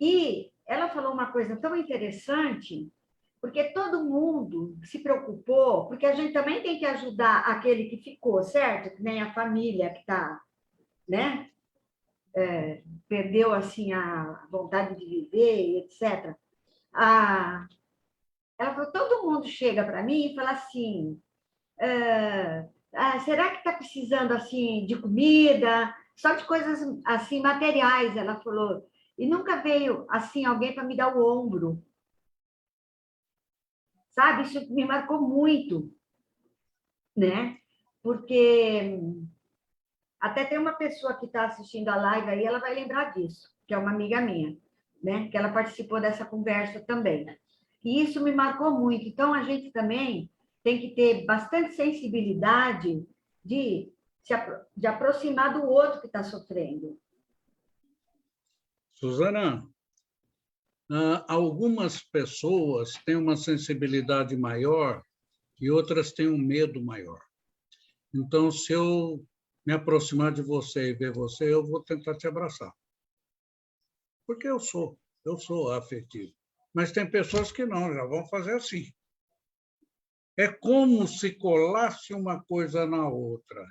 E ela falou uma coisa tão interessante, porque todo mundo se preocupou, porque a gente também tem que ajudar aquele que ficou, certo? Que nem a família que está, né? Perdeu, assim, a vontade de viver, etc. Ela falou, todo mundo chega para mim e fala assim, será que está precisando, assim, de comida? Só de coisas, assim, materiais, ela falou. E nunca veio, assim, alguém para me dar o ombro. Sabe? Isso me marcou muito, né? Porque até tem uma pessoa que está assistindo a live aí, ela vai lembrar disso, que é uma amiga minha, né? Que ela participou dessa conversa também. E isso me marcou muito. Então, a gente também tem que ter bastante sensibilidade de aproximar do outro que está sofrendo. Suzana, algumas pessoas têm uma sensibilidade maior e outras têm um medo maior. Então, se eu me aproximar de você e ver você, eu vou tentar te abraçar. Porque eu sou afetivo. Mas tem pessoas que não, já vão fazer assim. É como se colasse uma coisa na outra.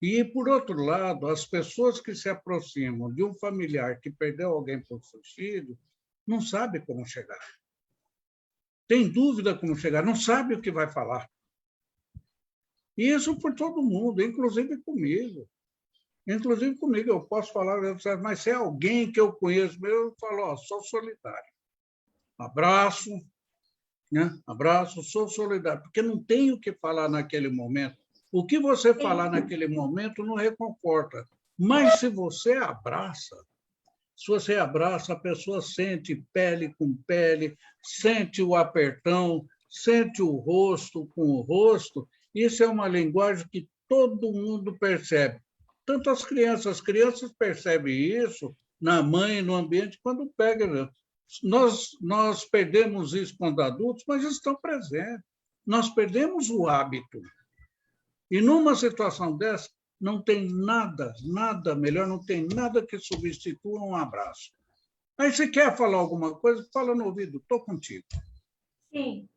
E, por outro lado, as pessoas que se aproximam de um familiar que perdeu alguém por suicídio não sabem como chegar. Tem dúvida como chegar, não sabe o que vai falar. E isso por todo mundo, inclusive comigo. Inclusive comigo, eu posso falar, mas se é alguém que eu conheço, eu falo, sou solidário. Abraço, né? Abraço, sou solidário, porque não tenho o que falar naquele momento. O que você falar naquele momento não reconforta. Mas se você abraça, a pessoa sente pele com pele, sente o apertão, sente o rosto com o rosto. Isso é uma linguagem que todo mundo percebe. Tanto as crianças percebem isso na mãe, no ambiente, quando pega. Nós perdemos isso quando adultos, mas estão presentes. Nós perdemos o hábito. E numa situação dessa, não tem nada melhor, não tem nada que substitua um abraço. Aí, se quer falar alguma coisa, fala no ouvido, estou contigo. Sim.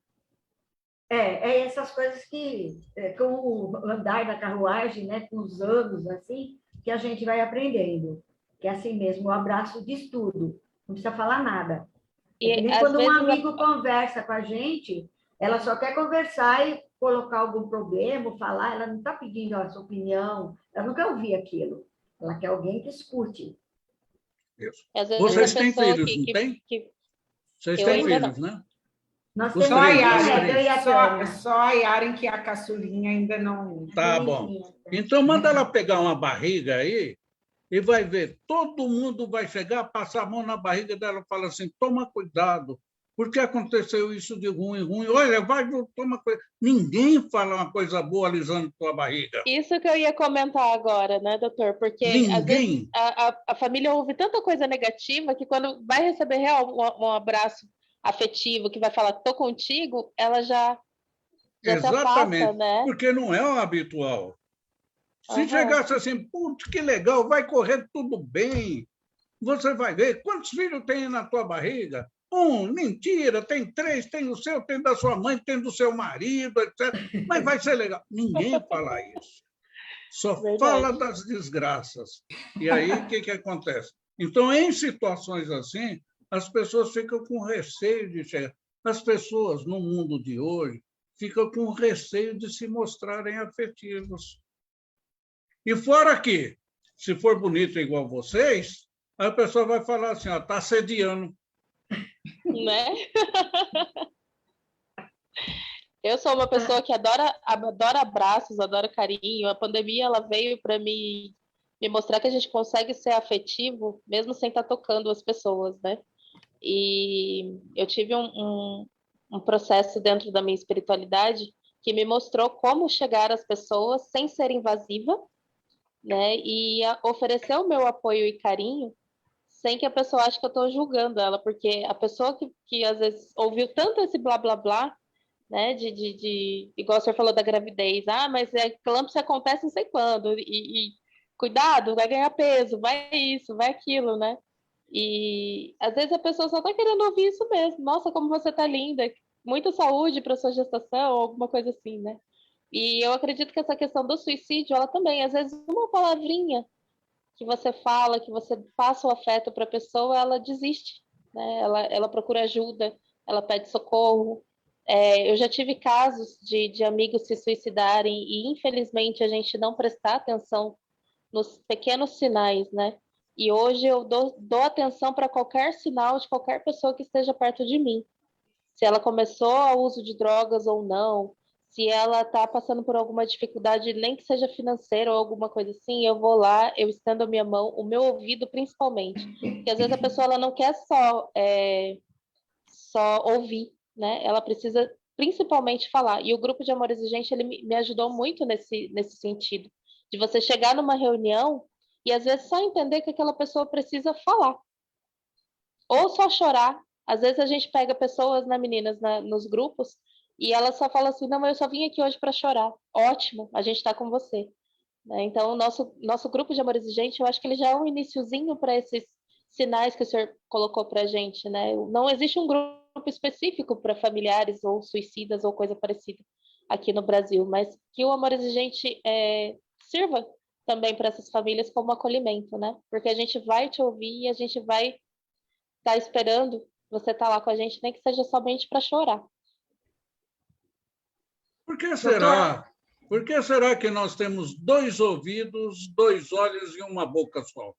Essas coisas que, com o andar da carruagem, né, com os anos, assim, que a gente vai aprendendo. Que é assim mesmo, o abraço diz tudo, não precisa falar nada. E quando um amigo conversa com a gente, ela só quer conversar e colocar algum problema, falar, ela não está pedindo a sua opinião, ela não quer ouvir aquilo, ela quer alguém que escute. Isso. Vocês têm filhos, não tem? Vocês têm filhos, né? Nós temos só a Yaren, que é a caçulinha, ainda não... Tá bom. Então, manda ela pegar uma barriga aí e vai ver. Todo mundo vai chegar, passar a mão na barriga dela e falar assim, toma cuidado, porque aconteceu isso de ruim. Olha, toma cuidado. Ninguém fala uma coisa boa alisando tua barriga. Isso que eu ia comentar agora, né, doutor? Porque às vezes a família ouve tanta coisa negativa que quando vai receber um abraço afetivo, que vai falar, tô contigo, ela já exatamente, afasta, né? Porque não é o habitual. Se chegasse assim, putz, que legal, vai correr tudo bem, você vai ver quantos filhos tem na tua barriga. Mentira, tem 3, tem o seu, tem da sua mãe, tem do seu marido, etc. Mas vai ser legal. Ninguém fala isso. Só fala das desgraças. E aí, o que acontece? Então, em situações assim, as pessoas ficam com receio de chegar. As pessoas, no mundo de hoje, ficam com receio de se mostrarem afetivos. E fora que, se for bonito igual vocês, a pessoa vai falar assim, está assediando. Né? Eu sou uma pessoa que adora abraços, adora carinho. A pandemia ela veio para me me mostrar que a gente consegue ser afetivo mesmo sem estar tocando as pessoas, né? E eu tive um processo dentro da minha espiritualidade que me mostrou como chegar às pessoas sem ser invasiva, né? E oferecer o meu apoio e carinho sem que a pessoa ache que eu estou julgando ela, porque a pessoa que às vezes ouviu tanto esse blá blá blá, né? Igual você falou da gravidez, mas a eclâmpsia acontece não sei quando, e cuidado, vai ganhar peso, vai isso, vai aquilo, né? E às vezes a pessoa só está querendo ouvir isso mesmo. Nossa, como você está linda, muita saúde para sua gestação, ou alguma coisa assim, né? E eu acredito que essa questão do suicídio, ela também, às vezes, uma palavrinha que você fala, que você passa o afeto para a pessoa, ela desiste, né? Ela procura ajuda, ela pede socorro. Eu já tive casos de amigos se suicidarem e, infelizmente, a gente não prestar atenção nos pequenos sinais, né? E hoje eu dou atenção para qualquer sinal de qualquer pessoa que esteja perto de mim. Se ela começou o uso de drogas ou não, se ela está passando por alguma dificuldade, nem que seja financeira ou alguma coisa assim, eu vou lá, eu estendo a minha mão, o meu ouvido principalmente. Porque às vezes a pessoa ela não quer só ouvir, né? Ela precisa principalmente falar. E o grupo de Amor Exigente, ele me ajudou muito nesse sentido. De você chegar numa reunião e às vezes só entender que aquela pessoa precisa falar. Ou só chorar. Às vezes a gente pega pessoas, né, meninas, nos grupos, e elas só falam assim, não, mas eu só vim aqui hoje para chorar. Ótimo, a gente está com você. Né? Então, o nosso grupo de Amor Exigente, eu acho que ele já é um iniciozinho para esses sinais que o senhor colocou para a gente. Né? Não existe um grupo específico para familiares ou suicidas ou coisa parecida aqui no Brasil, mas que o Amor Exigente sirva também para essas famílias como acolhimento, né? Porque a gente vai te ouvir e a gente vai estar esperando você estar lá com a gente, nem que seja somente para chorar. Por que será? Por que será que nós temos 2 ouvidos, 2 olhos e uma boca só?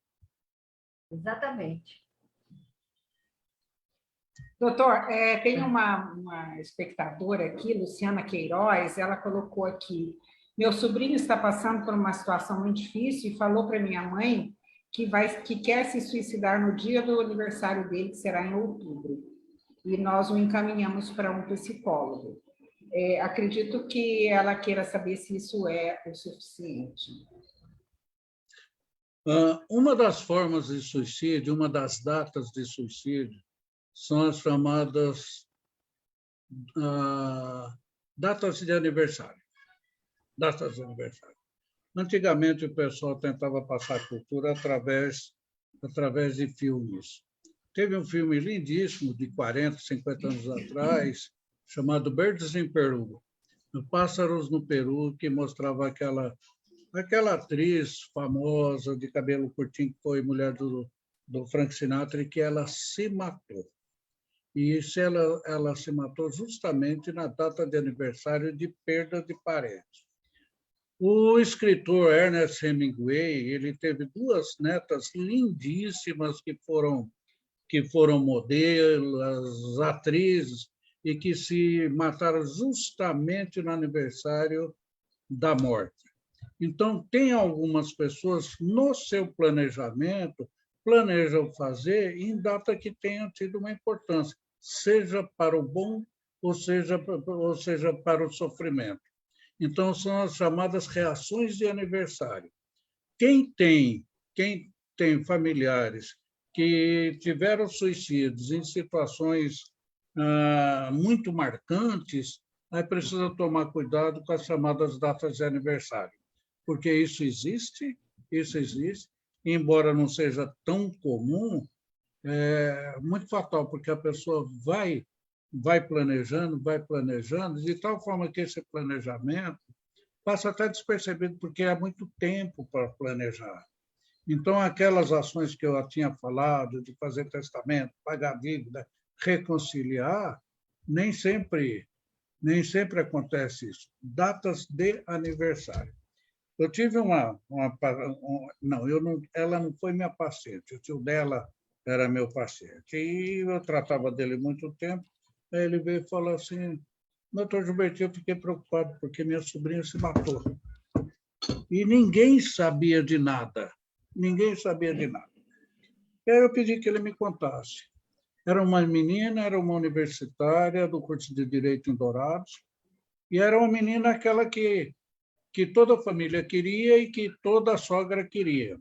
Exatamente. Doutor, tem uma espectadora aqui, Luciana Queiroz, ela colocou aqui, meu sobrinho está passando por uma situação muito difícil e falou para minha mãe que quer se suicidar no dia do aniversário dele, que será em outubro. E nós o encaminhamos para um psicólogo. Acredito que ela queira saber se isso é o suficiente. Uma das formas de suicídio, uma das datas de suicídio, são as chamadas datas de aniversário. Datas de aniversário. Antigamente, o pessoal tentava passar cultura através de filmes. Teve um filme lindíssimo, de 40, 50 anos atrás, chamado Verdes em Peru, Pássaros no Peru, que mostrava aquela atriz famosa, de cabelo curtinho, que foi mulher do Frank Sinatra, e que ela se matou. E ela se matou justamente na data de aniversário de perda de parentes. O escritor Ernest Hemingway, ele teve 2 netas lindíssimas que foram modelos, atrizes, e que se mataram justamente no aniversário da morte. Então, tem algumas pessoas, no seu planejamento, planejam fazer em data que tenha tido uma importância, seja para o bom ou seja para o sofrimento. Então, são as chamadas reações de aniversário. Quem tem familiares que tiveram suicídios em situações muito marcantes, aí precisa tomar cuidado com as chamadas datas de aniversário, porque isso existe, embora não seja tão comum, é muito fatal, porque a pessoa vai planejando, de tal forma que esse planejamento passa até despercebido, porque há muito tempo para planejar. Então, aquelas ações que eu tinha falado, de fazer testamento, pagar dívida, reconciliar, nem sempre acontece isso. Datas de aniversário. Eu tive ela não foi minha paciente, o tio dela era meu paciente, e eu tratava dele muito tempo. Aí ele veio e falou assim, doutor Gilberto, eu fiquei preocupado porque minha sobrinha se matou. E ninguém sabia de nada. ninguém sabia de nada. E aí eu pedi que ele me contasse. Era uma menina, era uma universitária do curso de Direito em Dourados, e era uma menina aquela que toda a família queria e que toda a sogra queria.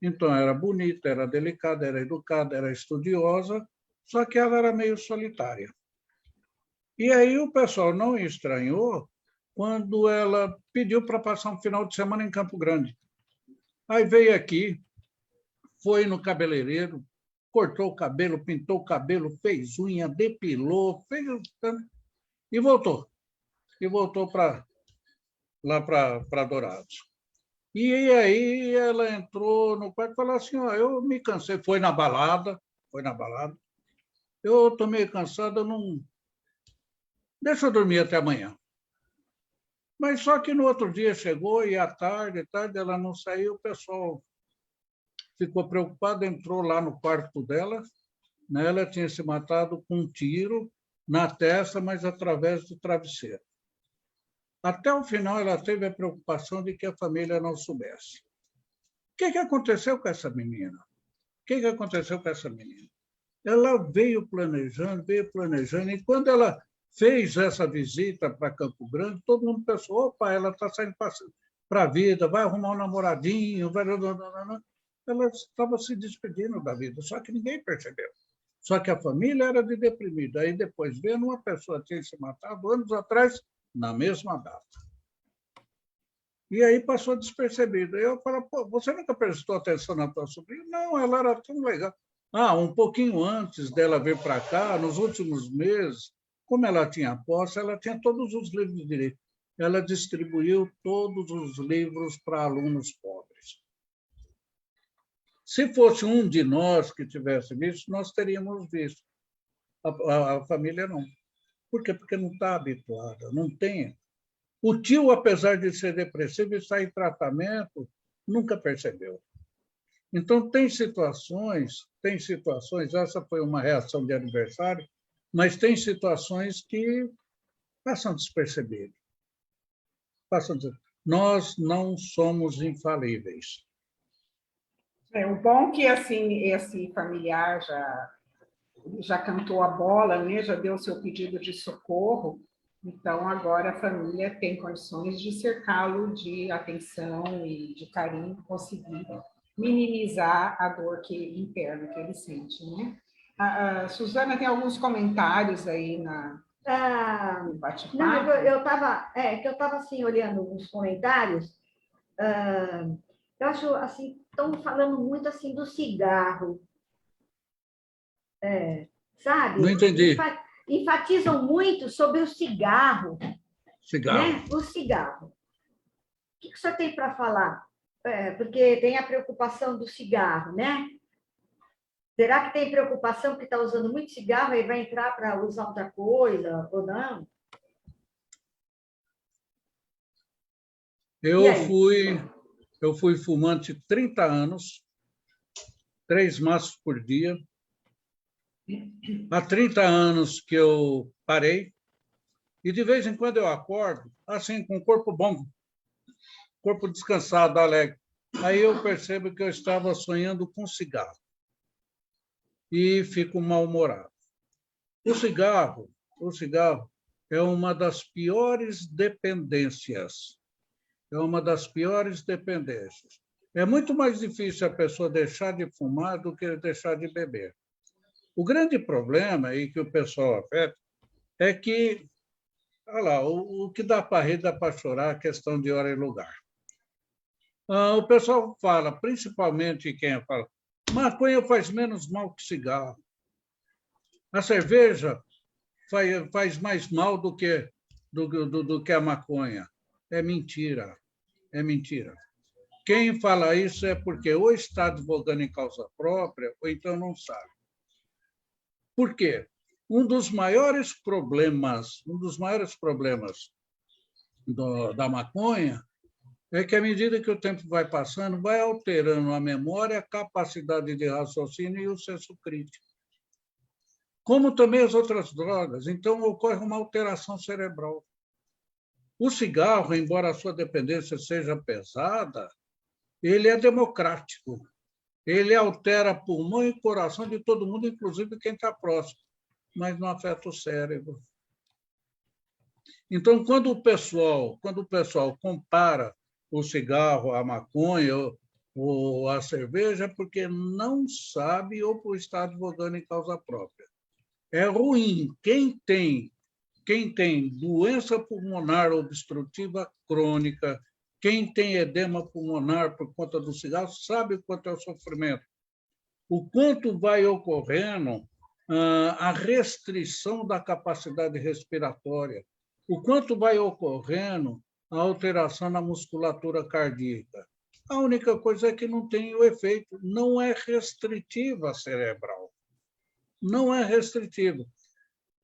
Então, era bonita, era delicada, era educada, era estudiosa, só que ela era meio solitária. E aí o pessoal não estranhou quando ela pediu para passar um final de semana em Campo Grande. Aí veio aqui, foi no cabeleireiro, cortou o cabelo, pintou o cabelo, fez unha, depilou, fez e voltou. E voltou lá para Dourados. E aí ela entrou no quarto e falou assim, eu me cansei, foi na balada, eu estou meio cansada, não... deixa eu dormir até amanhã. Mas só que no outro dia chegou e à tarde ela não saiu, o pessoal ficou preocupado, entrou lá no quarto dela, né? Ela tinha se matado com um tiro na testa, mas através do travesseiro. Até o final, ela teve a preocupação de que a família não soubesse. O que aconteceu com essa menina? Ela veio planejando, e quando ela fez essa visita para Campo Grande, todo mundo pensou, opa, ela está saindo para a vida, vai arrumar um namoradinho, ela estava se despedindo da vida, só que ninguém percebeu. Só que a família era de deprimida. Aí depois, vendo uma pessoa tinha se matado anos atrás, na mesma data. E aí passou despercebido. Eu falei, pô, você nunca prestou atenção na tua sobrinha? Não, ela era tão legal. Um pouquinho antes dela vir para cá, nos últimos meses, como ela tinha posse, ela tinha todos os livros de direito. Ela distribuiu todos os livros para alunos pobres. Se fosse um de nós que tivesse visto, nós teríamos visto. A família não. Por quê? Porque não está habituada, não tem. O tio, apesar de ser depressivo e estar em tratamento, nunca percebeu. Então, tem situações, essa foi uma reação de aniversário, mas tem situações que passam despercebidas. Nós não somos infalíveis. O bom que assim, esse familiar já cantou a bola, né? Já deu o seu pedido de socorro, então agora a família tem condições de cercá-lo de atenção e de carinho, conseguir minimizar a dor interna que ele sente, né? A Suzana tem alguns comentários aí no bate-papo. Não, eu estava assim, olhando os comentários, eu acho assim, estão falando muito assim do cigarro. Sabe? Não entendi. Enfatizam muito sobre o cigarro. Cigarro. Né? O cigarro. O que o senhor tem para falar? Porque tem a preocupação do cigarro, né? Será que tem preocupação porque está usando muito cigarro e vai entrar para usar outra coisa ou não? Eu fui fumante 30 anos, 3 maços por dia. Há 30 anos que eu parei, e de vez em quando eu acordo, assim, com o corpo bom, corpo descansado, alegre. Aí eu percebo que eu estava sonhando com cigarro. E fico mal-humorado. O cigarro é uma das piores dependências. É muito mais difícil a pessoa deixar de fumar do que deixar de beber. O grande problema, e que o pessoal afeta, é que, olha lá, o que dá para rir, dá para chorar, a questão de hora e lugar. O pessoal fala, principalmente quem fala, maconha faz menos mal que cigarro. A cerveja faz mais mal do que a maconha. É mentira. Quem fala isso é porque ou está advogando em causa própria, ou então não sabe. Por quê? Um dos maiores problemas da maconha é que, à medida que o tempo vai passando, vai alterando a memória, a capacidade de raciocínio e o senso crítico. Como também as outras drogas. Então, ocorre uma alteração cerebral. O cigarro, embora a sua dependência seja pesada, ele é democrático. Ele altera pulmão e coração de todo mundo, inclusive quem está próximo, mas não afeta o cérebro. Então, quando o pessoal compara o cigarro, a maconha ou a cerveja, é porque não sabe ou por estar advogando em causa própria. É ruim. Quem tem doença pulmonar obstrutiva crônica, quem tem edema pulmonar por conta do cigarro, sabe o quanto é o sofrimento. O quanto vai ocorrendo a restrição da capacidade respiratória, o quanto vai ocorrendo a alteração na musculatura cardíaca. A única coisa é que não tem o efeito, não é restritiva cerebral. Não é restritivo.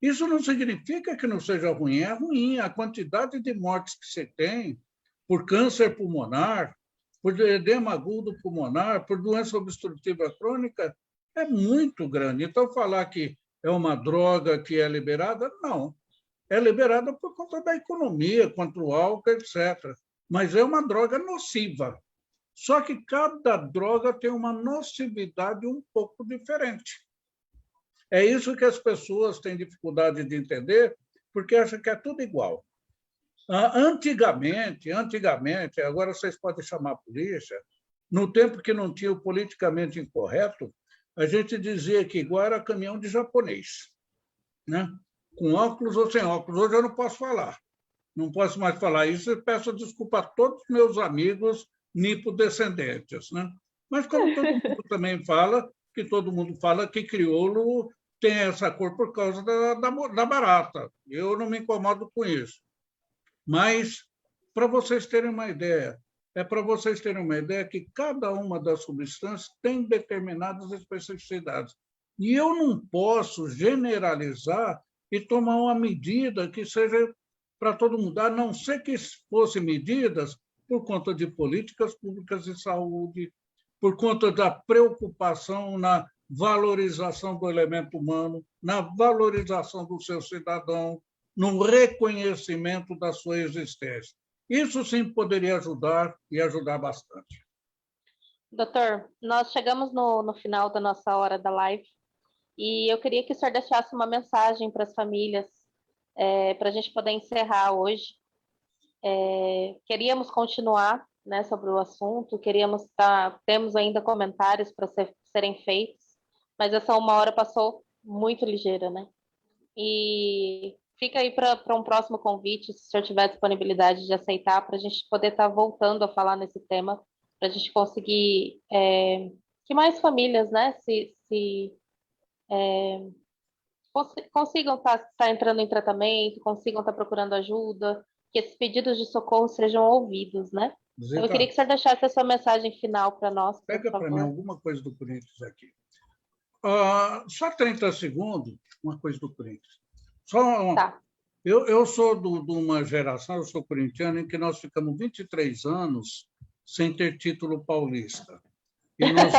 Isso não significa que não seja ruim, é ruim. A quantidade de mortes que você tem por câncer pulmonar, por edema agudo pulmonar, por doença obstrutiva crônica, é muito grande. Então, falar que é uma droga que é liberada, não. É liberada por conta da economia, contra o álcool, etc. Mas é uma droga nociva. Só que cada droga tem uma nocividade um pouco diferente. É isso que as pessoas têm dificuldade de entender, porque acham que é tudo igual. Antigamente, agora vocês podem chamar a polícia, no tempo que não tinha o politicamente incorreto, a gente dizia que igual era caminhão de japonês, né? Com óculos ou sem óculos. Hoje eu não posso falar. Não posso mais falar isso e peço desculpa a todos os meus amigos nipodescendentes, né? Mas como todo mundo também fala, que todo mundo fala que crioulo tem essa cor por causa da barata. Eu não me incomodo com isso. Mas, para vocês terem uma ideia, que cada uma das substâncias tem determinadas especificidades. E eu não posso generalizar e tomar uma medida que seja para todo mundo, a não ser que fossem medidas por conta de políticas públicas de saúde, por conta da preocupação na valorização do elemento humano, na valorização do seu cidadão, no reconhecimento da sua existência. Isso sim poderia ajudar e ajudar bastante. Doutor, nós chegamos no final da nossa hora da live e eu queria que o senhor deixasse uma mensagem para as famílias, para a gente poder encerrar hoje. Queríamos continuar, né, sobre o assunto, temos ainda comentários para serem feitos, mas essa uma hora passou muito ligeira, né? E fica aí para um próximo convite, se o senhor tiver disponibilidade de aceitar, para a gente poder estar voltando a falar nesse tema, para a gente conseguir que mais famílias, né, consigam estar entrando em tratamento, consigam estar procurando ajuda, que esses pedidos de socorro sejam ouvidos, né? Então, eu queria que o senhor deixasse a sua mensagem final para nós, por Pega favor. para mim alguma coisa do Corinthians aqui. Só 30 segundos, uma coisa do Corinthians. Tá. Eu sou de uma geração, eu sou corintiano, em que nós ficamos 23 anos sem ter título paulista. E nós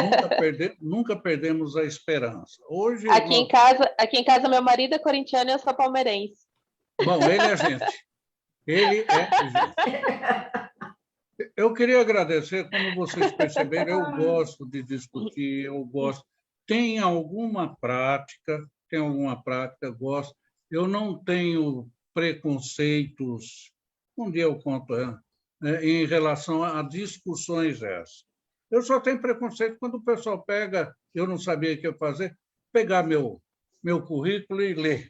nunca perdemos a esperança. Hoje, aqui em casa, meu marido é corintiano e eu sou palmeirense. Bom, ele é gente. Ele é gente. Eu queria agradecer, como vocês perceberam, eu gosto de discutir, eu gosto. Tem alguma prática, gosto. Eu não tenho preconceitos, um dia eu conto, em relação a discussões essas. Eu só tenho preconceito quando o pessoal pega, eu não sabia o que eu fazer, pegar meu currículo e ler.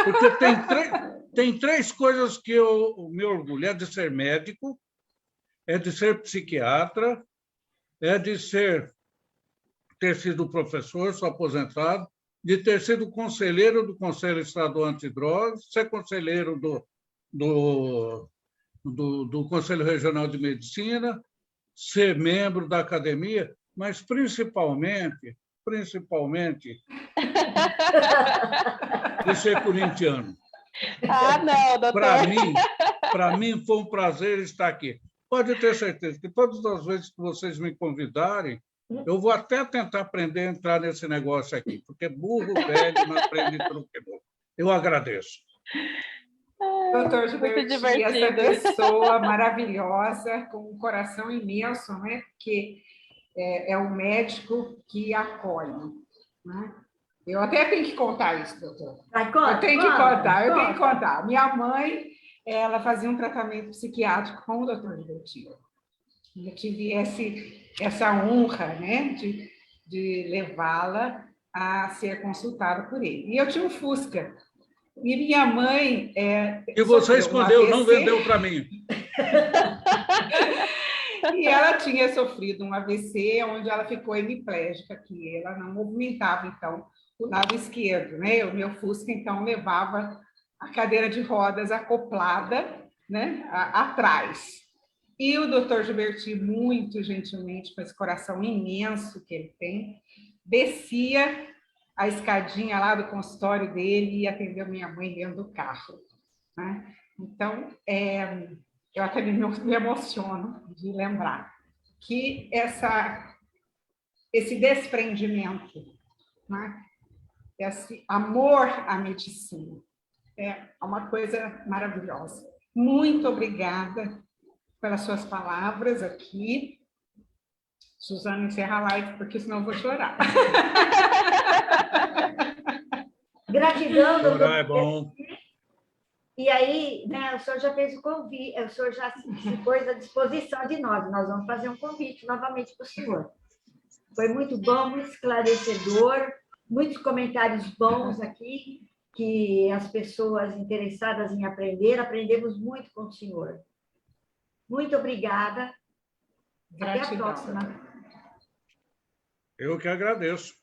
Porque tem três coisas que eu me orgulho. É de ser médico, é de ser psiquiatra, é de ter sido professor, sou aposentado, de ter sido conselheiro do Conselho Estadual Antidrogas, ser conselheiro do Conselho Regional de Medicina, ser membro da academia, mas principalmente de ser corintiano. Não, doutor. Para mim foi um prazer estar aqui. Pode ter certeza que todas as vezes que vocês me convidarem, eu vou até tentar aprender a entrar nesse negócio aqui, porque burro velho não aprende truque novo. Eu agradeço. Doutor Muito Gilberti, essa divertido. pessoa maravilhosa, com um coração imenso, né? Porque é um médico que acolhe, né? Eu até tenho que contar isso, doutor. Eu tenho que contar. Minha mãe, ela fazia um tratamento psiquiátrico com o doutor Gilberti. Eu tive essa honra, né, de levá-la a ser consultada por ele. E eu tinha um Fusca. E minha mãe... E você escondeu, não vendeu para mim. E ela tinha sofrido um AVC, onde ela ficou hemiplégica, que ela não movimentava, então, o lado esquerdo, né? O meu Fusca, então, levava a cadeira de rodas acoplada, né, atrás. E o doutor Gilberti, muito gentilmente, com esse coração imenso que ele tem, descia a escadinha lá do consultório dele e atendeu minha mãe dentro do carro, né? Então, eu até me emociono de lembrar que esse desprendimento, né? Esse amor à medicina é uma coisa maravilhosa. Muito obrigada pelas suas palavras aqui. Suzana, encerra a live, porque senão eu vou chorar. Gratidão, doutor. Chorar é bom. E aí, né, o senhor já fez o convite, o senhor já se pôs à disposição de nós. Nós vamos fazer um convite novamente para o senhor. Foi muito bom, muito esclarecedor, muitos comentários bons aqui, que as pessoas interessadas em aprender, aprendemos muito com o senhor. Muito obrigada. Gratidão. Até a próxima. Eu que agradeço.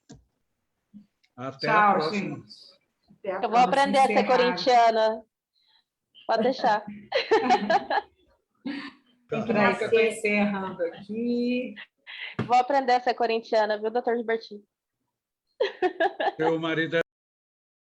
Até Tchau, a próxima. gente. Eu vou aprender a ser corintiana. Pode deixar. Peraí que eu estou encerrando aqui. Vou aprender a ser corintiana, viu, doutor Gilberti? Meu marido é